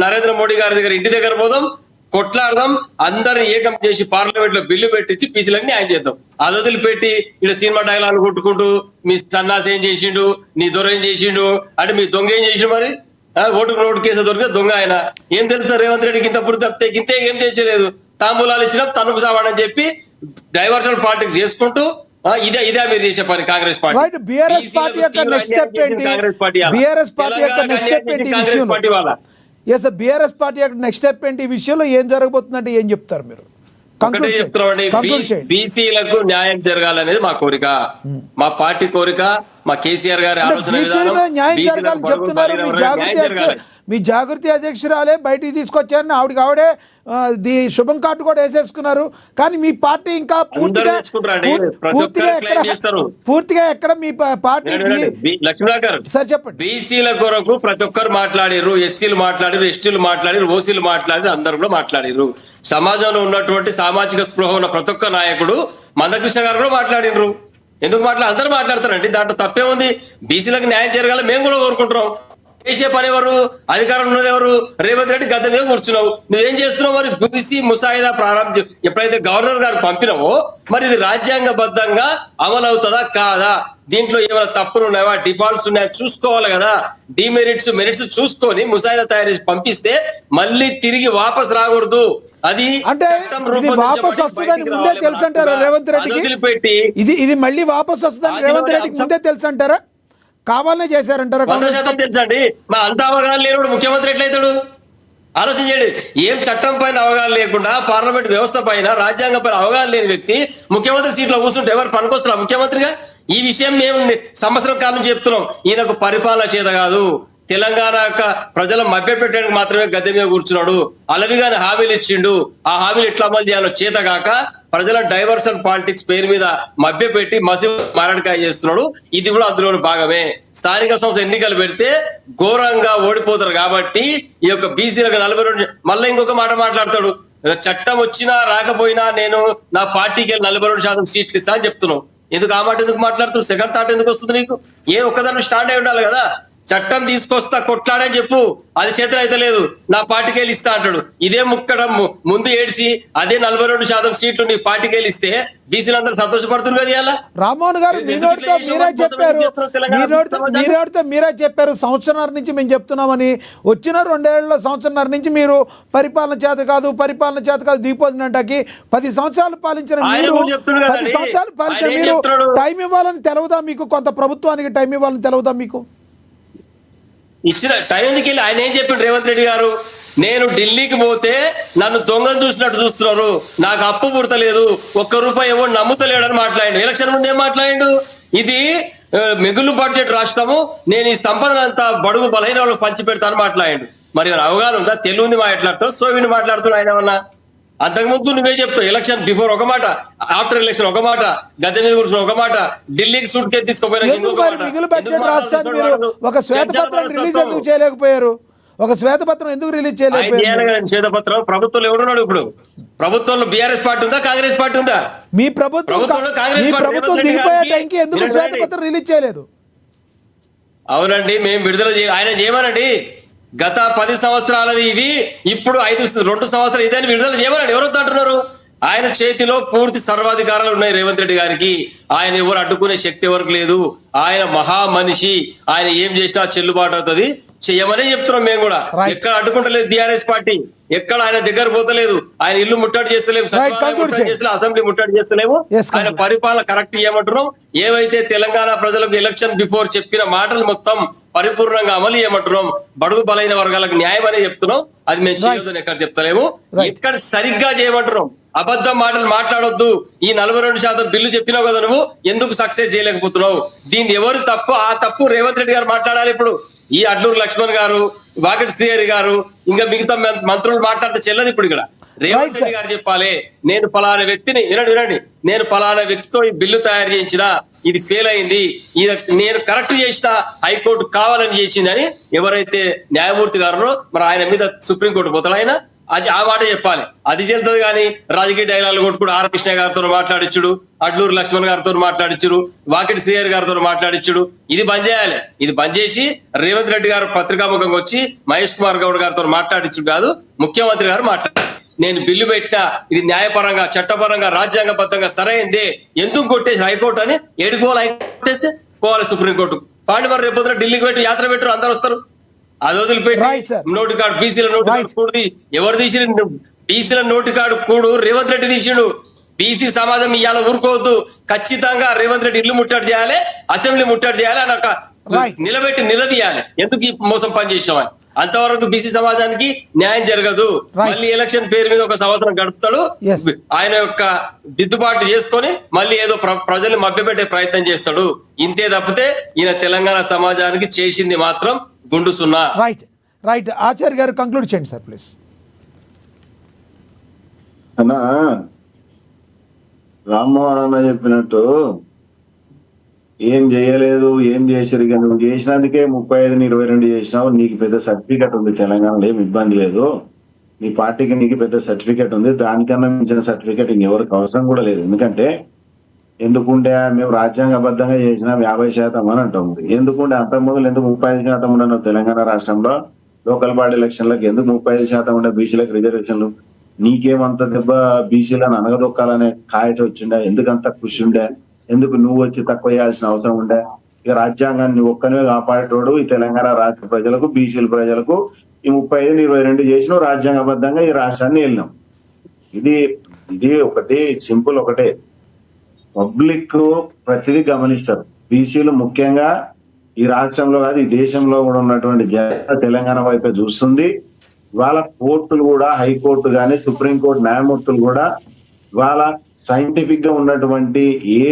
నరేంద్ర మోడీ గారి దగ్గర ఇంటి దగ్గర పోదాం, కొట్లాడదాం, అందరిని ఏకం చేసి పార్లమెంట్ లో బిల్లు పెట్టించి బీసీలకు న్యాయం చేద్దాం. అది వదిలిపెట్టి ఇక్కడ సినిమా డైలాగ్ కొట్టుకుంటూ మీ సన్నాసి ఏం చేసిండు, నీ దొర ఏం చేసిండు అంటే మీ దొంగ ఏం చేసిండు, మరి ఓటుకు నోటు కేసు దొరికితే దొంగ ఆయన ఏం తెలుసు రేవంత్ రెడ్డికి ఇంతప్పుడు తప్పితే ఇంతే ఏం తెచ్చలేదు. తాంబూలాలు ఇచ్చినా తనుకు సావాడని చెప్పి డైవర్షన్ పాలిటిక్స్ చేసుకుంటూ ఇదే మీరు చేసే పని కాంగ్రెస్ పార్టీ. బీఆర్ఎస్ పార్టీ యొక్క నెక్స్ట్ స్టెప్ ఏంటి? బీఆర్ఎస్ పార్టీ యొక్క నెక్స్ట్ స్టెప్ ఏంటి ఈ విషయంలో? ఎస్ బీఆర్ఎస్ పార్టీ యొక్క నెక్స్ట్ స్టెప్ ఏంటి ఈ విషయంలో? ఏం జరగబోతుందంటే ఏం చెప్తారు మీరు? ఒకటే చెప్తున్నామండి, బీసీలకు న్యాయం జరగాలనేది మా కోరిక, మా పార్టీ కోరిక, మా కేసీఆర్ గారి ఆలోచన. న్యాయం జరగాలని చెప్తున్నారు. మీ జాగృతి అధ్యక్షురాలే బయటికి తీసుకొచ్చారని ఆవిడే శుభం కార్డు కూడా వేసేసుకున్నారు. కానీ మీ పార్టీ ఇంకా పూర్తిగా ఎక్కడ మీ పార్టీ? లక్ష్మీనాథర్ సార్ చెప్పండి. బీసీల కొరకు ప్రతి ఒక్కరు మాట్లాడారు, ఎస్సీలు మాట్లాడారు, ఎస్టీలు మాట్లాడారు, ఓసీలు మాట్లాడారు, అందరు కూడా మాట్లాడారు. సమాజంలో ఉన్నటువంటి సామాజిక స్పృహ ఉన్న ప్రతి ఒక్క నాయకుడు మందకృష్ణ గారు కూడా మాట్లాడినరు. ఎందుకు అందరూ మాట్లాడతారండి, దాంట్లో తప్పే ఉంది. బీసీలకు న్యాయం జరగాలి మేము కూడా కోరుకుంటున్నాం. చేసే పని ఎవరు? అధికారం ఉన్నది ఎవరు? రేవంత్ రెడ్డి గత మీద కూర్చున్నావు, నువ్వేం చేస్తున్నావు? మరి బీసీ ముసాయిదా ప్రారంభ ఎప్పుడైతే గవర్నర్ గారు పంపినావో మరి ఇది రాజ్యాంగబద్ధంగా అమలు అవుతుందా కాదా, దీంట్లో ఏమైనా తప్పులు ఉన్నాయా, డిఫాల్ట్స్ ఉన్నాయా చూసుకోవాలి కదా. డిమెరిట్స్ మెరిట్స్ చూసుకొని ముసాయిదా తయారు చేసి పంపిస్తే మళ్ళీ తిరిగి వాపస్ రాకూడదు. అది అంటే వాపస్ వస్తుందని ముందే తెలుసు అంటారా రేవంత్ రెడ్డికి? ఇది మళ్ళీ వాపస్ వస్తుందని రేవంత్ రెడ్డికి ముందే తెలుసు అంటారా? కావాలనే చేశారంటారా? 100% తెలుసండి. మా అంత అవగాహన లేనివాడు ముఖ్యమంత్రి ఎట్లయితాడు? ఆలోచించండి. ఏం చట్టం పైన అవగాహన లేకుండా, పార్లమెంట్ వ్యవస్థ పైన, రాజ్యాంగం పైన అవగాహన లేని వ్యక్తి ముఖ్యమంత్రి సీట్లో కూర్చుంటే ఎవరు పనికొస్తున్నా ముఖ్యమంత్రిగా? ఈ విషయం మేము సంవత్సరం కాలం నుంచి చెప్తున్నాం. ఈయనకు పరిపాలన చేత కాదు, తెలంగాణ ప్రజలు మభ్యపెట్టడానికి మాత్రమే గద్దె మీద కూర్చున్నాడు. అలవిగానే హామీలు ఇచ్చిండు, ఆ హామీలు ఎట్లా అమలు చేయాలో చేత కాక ప్రజల డైవర్షన్ పాలిటిక్స్ పేరు మీద మభ్యపెట్టి మారడికాయ చేస్తున్నాడు. ఇది కూడా అందులో భాగమే. స్థానిక సంస్థ ఎన్నికలు పెడితే ఘోరంగా ఓడిపోతారు కాబట్టి ఈ యొక్క బీసీలకు 42 మళ్ళీ ఇంకొక మాట మాట్లాడతాడు, చట్టం వచ్చినా రాకపోయినా నేను నా పార్టీకి 42% సీట్లు ఇస్తా అని చెప్తున్నావు. ఎందుకు ఆ మాట ఎందుకు మాట్లాడుతున్నావు? సెకండ్ థాట్ ఎందుకు వస్తుంది నీకు? ఒక్కదాన్ని స్టాండ్ అయి ఉండాలి కదా. చట్టం తీసుకొస్తా కొట్లాడని చెప్పు, అది చేతులు అయితే లేదు, నా పార్టీకి వెళ్ళి ఇస్తా అంటాడు. ఇదే ముక్కడం ముందు ఏడ్చి అదే 42% సీట్లు నీ పార్టీకి వెళ్ళి ఇస్తే బీసీలందరూ సంతోషపడుతుంది కదా. ఇలా రామ్మోహన్ గారు మీరే చెప్పారు సంవత్సరాల నుంచి మేము చెప్తున్నామని. వచ్చిన 2 ఏళ్ల సంవత్సరాల నుంచి మీరు పరిపాలన చేత కాదు దిగిపోతుందంటకి 10 సంవత్సరాలు పాలించిన మీరు 10 సంవత్సరాలు పాలించిన మీరు టైం ఇవ్వాలని తెలవదా మీకు? కొంత ప్రభుత్వానికి టైం ఇవ్వాలని తెలవదా మీకు? ఇచ్చిన టైంకి వెళ్ళి ఆయన ఏం చెప్పిండు రేవంత్ రెడ్డి గారు, నేను ఢిల్లీకి పోతే నన్ను దొంగను చూసినట్టు చూస్తున్నారు, నాకు అప్పు పుడతలేదు, ₹1 ఏమో నమ్ముతలేడని మాట్లాడిండు. ఎలక్షన్ ముందు ఏం మాట్లాడిండు? ఇది మిగులు బడ్జెట్ రాష్ట్రము, నేను ఈ సంపదన అంతా బడుగు బలహీన వాళ్ళకి పంచి పెడతాను మాట్లాడిండు. మరి అవగాహన ఉందా? తెలుగుని మాట్లాడుతావు, సోవిని మాట్లాడుతున్నావు. ఆయన ఏమన్నా అంతకుముందు నువ్వే చెప్తావు, ఎలక్షన్ బిఫోర్ ఒక మాట, ఆఫ్టర్ ఎలక్షన్ ఒక మాట, గద్దె మీద కూర్చుని ఒక మాట, ఢిల్లీకి సూట్ కేసు తీసుకుపోయినా మిగులు బడ్జెట్ రాష్ట్రాన్ని మీరు ఒక శ్వేతపత్రం రిలీజ్ ఎందుకు చేయలేకపోయారు? ఒక శ్వేతపత్రం ఎందుకు రిలీజ్ చేయలేకపోయారు? శ్వేతపత్రం ప్రభుత్వంలో ఎవడున్నాడు ఇప్పుడు? ప్రభుత్వంలో బీఆర్ఎస్ పార్టీ ఉందా, కాంగ్రెస్ పార్టీ ఉందా? మీ ప్రభుత్వం దిగిపోయే టైంకి ఎందుకు శ్వేతపత్రం రిలీజ్ చేయలేదు? అవునండి, మేము విడుదల ఆయన చేయమనండి. గత 10 సంవత్సరాలది ఇది, ఇప్పుడు 2 సంవత్సరాలు ఇదని విడుదల చేయమని ఎవరు అంటున్నారు? ఆయన చేతిలో పూర్తి సర్వాధికారాలు ఉన్నాయి రేవంత్ రెడ్డి గారికి. ఆయన ఎవరు అడ్డుకునే శక్తి ఎవరికి లేదు. ఆయన మహా మనిషి, ఆయన ఏం చేసినా చెల్లుబాటు అవుతుంది, చెయ్యమని చెప్తున్నాం మేము కూడా. ఎక్కడ అడ్డుకుంటలేదు బీఆర్ఎస్ పార్టీ, ఎక్కడ ఆయన దగ్గర పోతలేదు, ఆయన ఇల్లు ముట్టడి చేస్తలేము, అసెంబ్లీ ముట్టడి చేస్తలేము. ఆయన పరిపాలన కరెక్ట్ చేయమంటున్నాం. ఏవైతే తెలంగాణ ప్రజలకు ఎలక్షన్ బిఫోర్ చెప్పిన మాటలు మొత్తం పరిపూర్ణంగా అమలు చేయమంటున్నాం. బడుగు బలైన వర్గాలకు న్యాయం అనే చెప్తున్నాం. అది మేము చేయొద్దని ఎక్కడ చెప్తలేము, ఇక్కడ సరిగ్గా చేయమంటున్నాం. అబద్ధం మాటలు మాట్లాడొద్దు. ఈ 42% బిల్లు చెప్పినావు కదా, నువ్వు ఎందుకు సక్సెస్ చేయలేకపోతున్నావు? దీన్ని ఎవరు తప్పు? ఆ తప్పు రేవంత్ రెడ్డి గారు మాట్లాడాలి. ఇప్పుడు ఈ అడ్లూరు లక్ష్మణ్ గారు, వాకిటి శ్రీహరి గారు, ఇంకా మిగతా మంత్రులు మాట్లాడితే చెల్లదు. ఇప్పుడు ఇక్కడ రేవంత్ రెడ్డి గారు చెప్పాలి, నేను పలానా వ్యక్తిని వినండి, నేను పలానా వ్యక్తితో ఈ బిల్లు తయారు చేయించిన, ఇది ఫెయిల్ అయింది, నేను కరెక్ట్ చేసిన, హైకోర్టు కావాలని చేసిందని ఎవరైతే న్యాయమూర్తి గారో మరి ఆయన మీద సుప్రీంకోర్టు పోతాడు ఆయన, అది ఆ మాట చెప్పాలి. అది చెల్తుంది కానీ రాజకీయ డైలాగులు కొట్టుకుడు ఆర్ కృష్ణ గారితో మాట్లాడించుడు, అడ్లూరు లక్ష్మణ్ గారితో మాట్లాడించుడు, వాకిటి శ్రీహరి గారితో మాట్లాడించుడు, ఇది బంద్ చేయాలి. ఇది బంద్ చేసి రేవంత్ రెడ్డి గారు పత్రికాముఖంగా వచ్చి మహేష్ కుమార్ గౌడ్ గారితో మాట్లాడించుడు కాదు, ముఖ్యమంత్రి గారు మాట్లాడారు. నేను బిల్లు పెట్టినా ఇది న్యాయపరంగా చట్టపరంగా రాజ్యాంగబద్ధంగా సరైందే, ఎందుకు కొట్టేసి హైకోర్టు అని ఏడుకోవాలి, హైకోర్టు వేస్తే పోవాలి సుప్రీంకోర్టు. పాండి మరి రేపు పొద్దున ఢిల్లీకి పెట్టి యాత్ర పెట్టరు, అందరు వస్తారు. అది Right, వదిలిపెట్టి sir. నోటి కార్డు బీసీల నోటి కార్డు కూడు ఎవరు తీసిండు? బీసీల నోటి కార్డు కూడు రేవంత్ రెడ్డి తీసిండు. బీసీ సమాజం ఇవాళ ఊరుకోవద్దు, ఖచ్చితంగా రేవంత్ రెడ్డి ఇల్లు ముట్టడి చేయాలి, అసెంబ్లీ ముట్టడి చేయాలి అని ఒక Right. నిలబెట్టి నిలదీయాలి. ఎందుకు ఈ మోసం పని చేసామని. అంతవరకు బీసీ సమాజానికి న్యాయం జరగదు. Right. మళ్ళీ ఎలక్షన్ పేరు మీద ఒక సంవత్సరం గడుపుతాడు, Yes. ఆయన యొక్క దిద్దుబాటు చేసుకొని మళ్ళీ ఏదో ప్రజల్ని మభ్యపెట్టే ప్రయత్నం చేస్తాడు. ఇంతే తప్పితే ఈయన తెలంగాణ సమాజానికి చేసింది మాత్రం గుండు సున్నా. రైట్ ఆచార్య గారు కంక్లూడ్ చేయండి సార్ ప్లీజ్. అన్నా రామ్మోహన్ అన్న చెప్పినట్టు ఏం చేయలేదు, ఏం చేసారు ఇక నువ్వు చేసినందుకే 35-22 చేసినావు, నీకు పెద్ద సర్టిఫికెట్ ఉంది తెలంగాణలో, ఏం ఇబ్బంది లేదు, నీ పార్టీకి నీకు పెద్ద సర్టిఫికెట్ ఉంది, దానికన్నా మించిన సర్టిఫికెట్ ఇంకెవరికి అవసరం కూడా లేదు. ఎందుకంటే ఎందుకుంటే మేము రాజ్యాంగబద్ధంగా చేసినాం 50% అని అంటుంది. ఎందుకుంటే అంత మొదలు ఎందుకు 35% ఉండను తెలంగాణ రాష్ట్రంలో లోకల్ బాడీ ఎలక్షన్లకు ఎందుకు 35% ఉండే బీసీలకు రిజర్వేషన్లు? నీకేమంత దెబ్బ బీసీలను అనగదొక్కాలనే కాయచ వచ్చిండే? ఎందుకంత కృషి ఉండే? ఎందుకు నువ్వు వచ్చి తక్కువ చేయాల్సిన అవసరం ఉండే? ఇక రాజ్యాంగాన్ని ఒక్కనే కాపాడేటోడు ఈ తెలంగాణ రాష్ట్ర ప్రజలకు, బీసీల ప్రజలకు ఈ 35-22 చేసిన రాజ్యాంగబద్ధంగా ఈ రాష్ట్రాన్ని వెళ్ళినాం. ఇది ఒకటి సింపుల్ ఒకటే, పబ్లిక్ ప్రతిదీ గమనిస్తారు. బీసీలు ముఖ్యంగా ఈ రాష్ట్రంలో కాదు ఈ దేశంలో కూడా ఉన్నటువంటి జన తెలంగాణ వైపే చూస్తుంది. వాళ్ళ కోర్టులు కూడా, హైకోర్టు కానీ సుప్రీంకోర్టు న్యాయమూర్తులు కూడా వాళ్ళ సైంటిఫిక్ గా ఉన్నటువంటి ఏ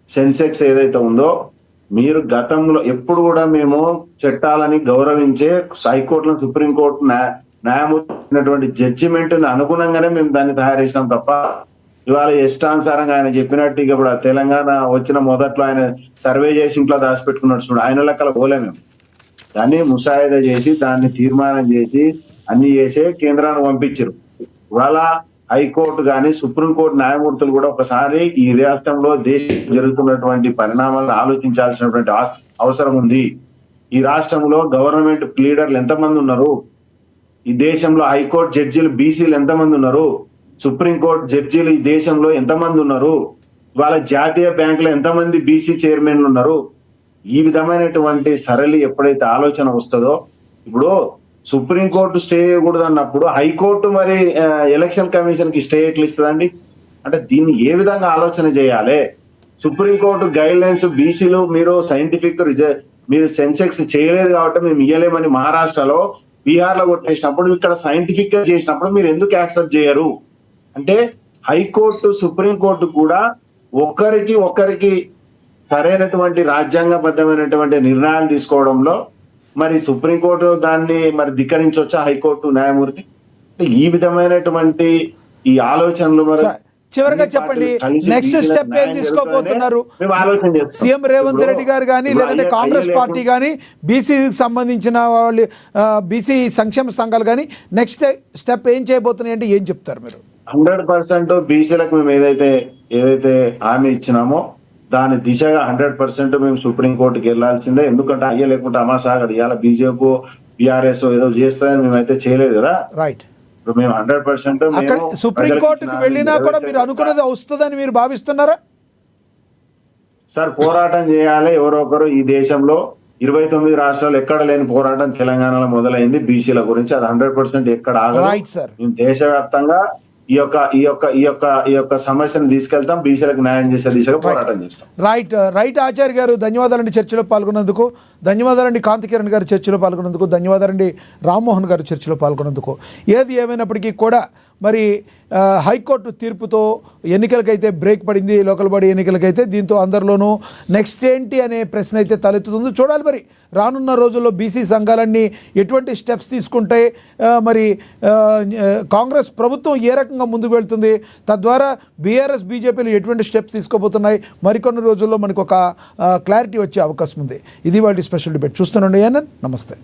సెన్సెక్స్ ఏదైతే ఉందో, మీరు గతంలో ఎప్పుడు కూడా మేము చట్టాలని గౌరవించే హైకోర్టులో సుప్రీంకోర్టు న్యాయమూర్తి జడ్జిమెంట్ అనుగుణంగానే మేము దాన్ని తయారు చేసినాం తప్ప ఇవాళ ఇష్టానుసారంగా ఆయన చెప్పినట్టు ఇక ఇప్పుడు తెలంగాణ వచ్చిన మొదట్లో ఆయన సర్వే చేసి ఇంట్లో దాచిపెట్టుకున్నట్టు చూడు, ఆయన లెక్కల పోలే మేము. దాన్ని ముసాయిదా చేసి దాన్ని తీర్మానం చేసి అన్ని చేసే కేంద్రాన్ని పంపించారు. ఇవాళ హైకోర్టు కానీ సుప్రీంకోర్టు న్యాయమూర్తులు కూడా ఒకసారి ఈ రాష్ట్రంలో దేశం జరుగుతున్నటువంటి పరిణామాలను ఆలోచించాల్సినటువంటి అవసరం ఉంది. ఈ రాష్ట్రంలో గవర్నమెంట్ లీడర్లు ఎంతమంది ఉన్నారు? ఈ దేశంలో హైకోర్టు జడ్జీలు బీసీలు ఎంతమంది ఉన్నారు? సుప్రీంకోర్టు జడ్జీలు ఈ దేశంలో ఎంతమంది ఉన్నారు? వాళ్ళ జాతీయ బ్యాంకులో ఎంతమంది బీసీ చైర్మన్లు ఉన్నారు? ఈ విధమైనటువంటి సరళి ఎప్పుడైతే ఆలోచన వస్తుందో, ఇప్పుడు సుప్రీంకోర్టు స్టే చేయకూడదు అన్నప్పుడు హైకోర్టు మరి ఎలక్షన్ కమిషన్ కి స్టే ఎట్లా ఇస్తుందండి? అంటే దీన్ని ఏ విధంగా ఆలోచన చేయాలి? సుప్రీంకోర్టు గైడ్ లైన్స్ బీసీలు మీరు సైంటిఫిక్ మీరు సెన్సెక్స్ చేయలేదు కాబట్టి మేము ఇయ్యలేమని మహారాష్ట్రలో, బీహార్ లో కొట్టేసినప్పుడు, ఇక్కడ సైంటిఫిక్ గా చేసినప్పుడు మీరు ఎందుకు యాక్సెప్ట్ చేయరు? అంటే హైకోర్టు సుప్రీంకోర్టు కూడా ఒకరికి సరైనటువంటి రాజ్యాంగబద్ధమైనటువంటి నిర్ణయాలు తీసుకోవడంలో మరి సుప్రీంకోర్టు దాన్ని మరి ధిక్కరించవచ్చా హైకోర్టు న్యాయమూర్తి? ఈ విధమైనటువంటి ఈ ఆలోచనలు మరి చివరిగా చెప్పండి, నెక్స్ట్ స్టెప్ ఏం తీసుకోబోతున్నారు? సీఎం రేవంత్ రెడ్డి గారు కానీ లేదంటే కాంగ్రెస్ పార్టీ కానీ బీసీకి సంబంధించిన వాళ్ళు బీసీ సంక్షేమ సంఘాలు కానీ నెక్స్ట్ స్టెప్ ఏం చేయబోతున్నాయి అంటే ఏం చెప్తారు మీరు? 100% బీసీలకు మేము ఏదైతే హామీ ఇచ్చినామో దాని దిశగా 100% మేము సుప్రీంకోర్టుకి వెళ్లాల్సిందే. ఎందుకంటే అయ్యే లేకుంటే అమాసా కదా, ఇవాళ బీజేపీ బీఆర్ఎస్ ఏదో చేస్తారని మేమైతే చేయలేదు కదా. రైట్, ఇప్పుడు మేము 100% అక్కడ సుప్రీంకోర్టుకి వెళ్ళినా కూడా మీరు అనుకున్నది వస్తుందని మీరు భావిస్తున్నారా? సార్ పోరాటం చేయాలి. ఎవరో ఒకరు ఈ దేశంలో 29 రాష్ట్రాలు ఎక్కడ లేని పోరాటం తెలంగాణలో మొదలైంది బీసీల గురించి. అది 100% ఎక్కడ ఆగదు. మేము దేశవ్యాప్తంగా ఈ యొక్క సమస్యను తీసుకెళ్తాం, బీసీలకు న్యాయం చేసే దిశగా పోరాటం చేస్తాం. రైట్ ఆచార్య గారు, ధన్యవాదాలండి చర్చలో పాల్గొన్నందుకు. ధన్యవాదాలండి కాంతి కిరణ్ గారు చర్చలో పాల్గొన్నందుకు. ధన్యవాదాలండి రామ్మోహన్ గారు చర్చలో పాల్గొన్నందుకు. ఏది ఏమైనప్పటికీ కూడా మరి హైకోర్టు తీర్పుతో ఎన్నికలకైతే బ్రేక్ పడింది, లోకల్ బాడీ ఎన్నికలకైతే. దీంతో అందరిలోనూ నెక్స్ట్ ఏంటి అనే ప్రశ్న అయితే తలెత్తుతుంది. చూడాలి మరి రానున్న రోజుల్లో బీసీ సంఘాలన్నీ ఎటువంటి స్టెప్స్ తీసుకుంటాయి, మరి కాంగ్రెస్ ప్రభుత్వం ఏ రకంగా ముందుకు వెళ్తుంది, తద్వారా బీఆర్ఎస్ బీజేపీలు ఎటువంటి స్టెప్స్ తీసుకోబోతున్నాయి, మరికొన్ని రోజుల్లో మనకు ఒక క్లారిటీ వచ్చే అవకాశం ఉంది. ఇది వాటి స్పెషల్ డిబేట్. చూస్తున్నాండి. నమస్తే.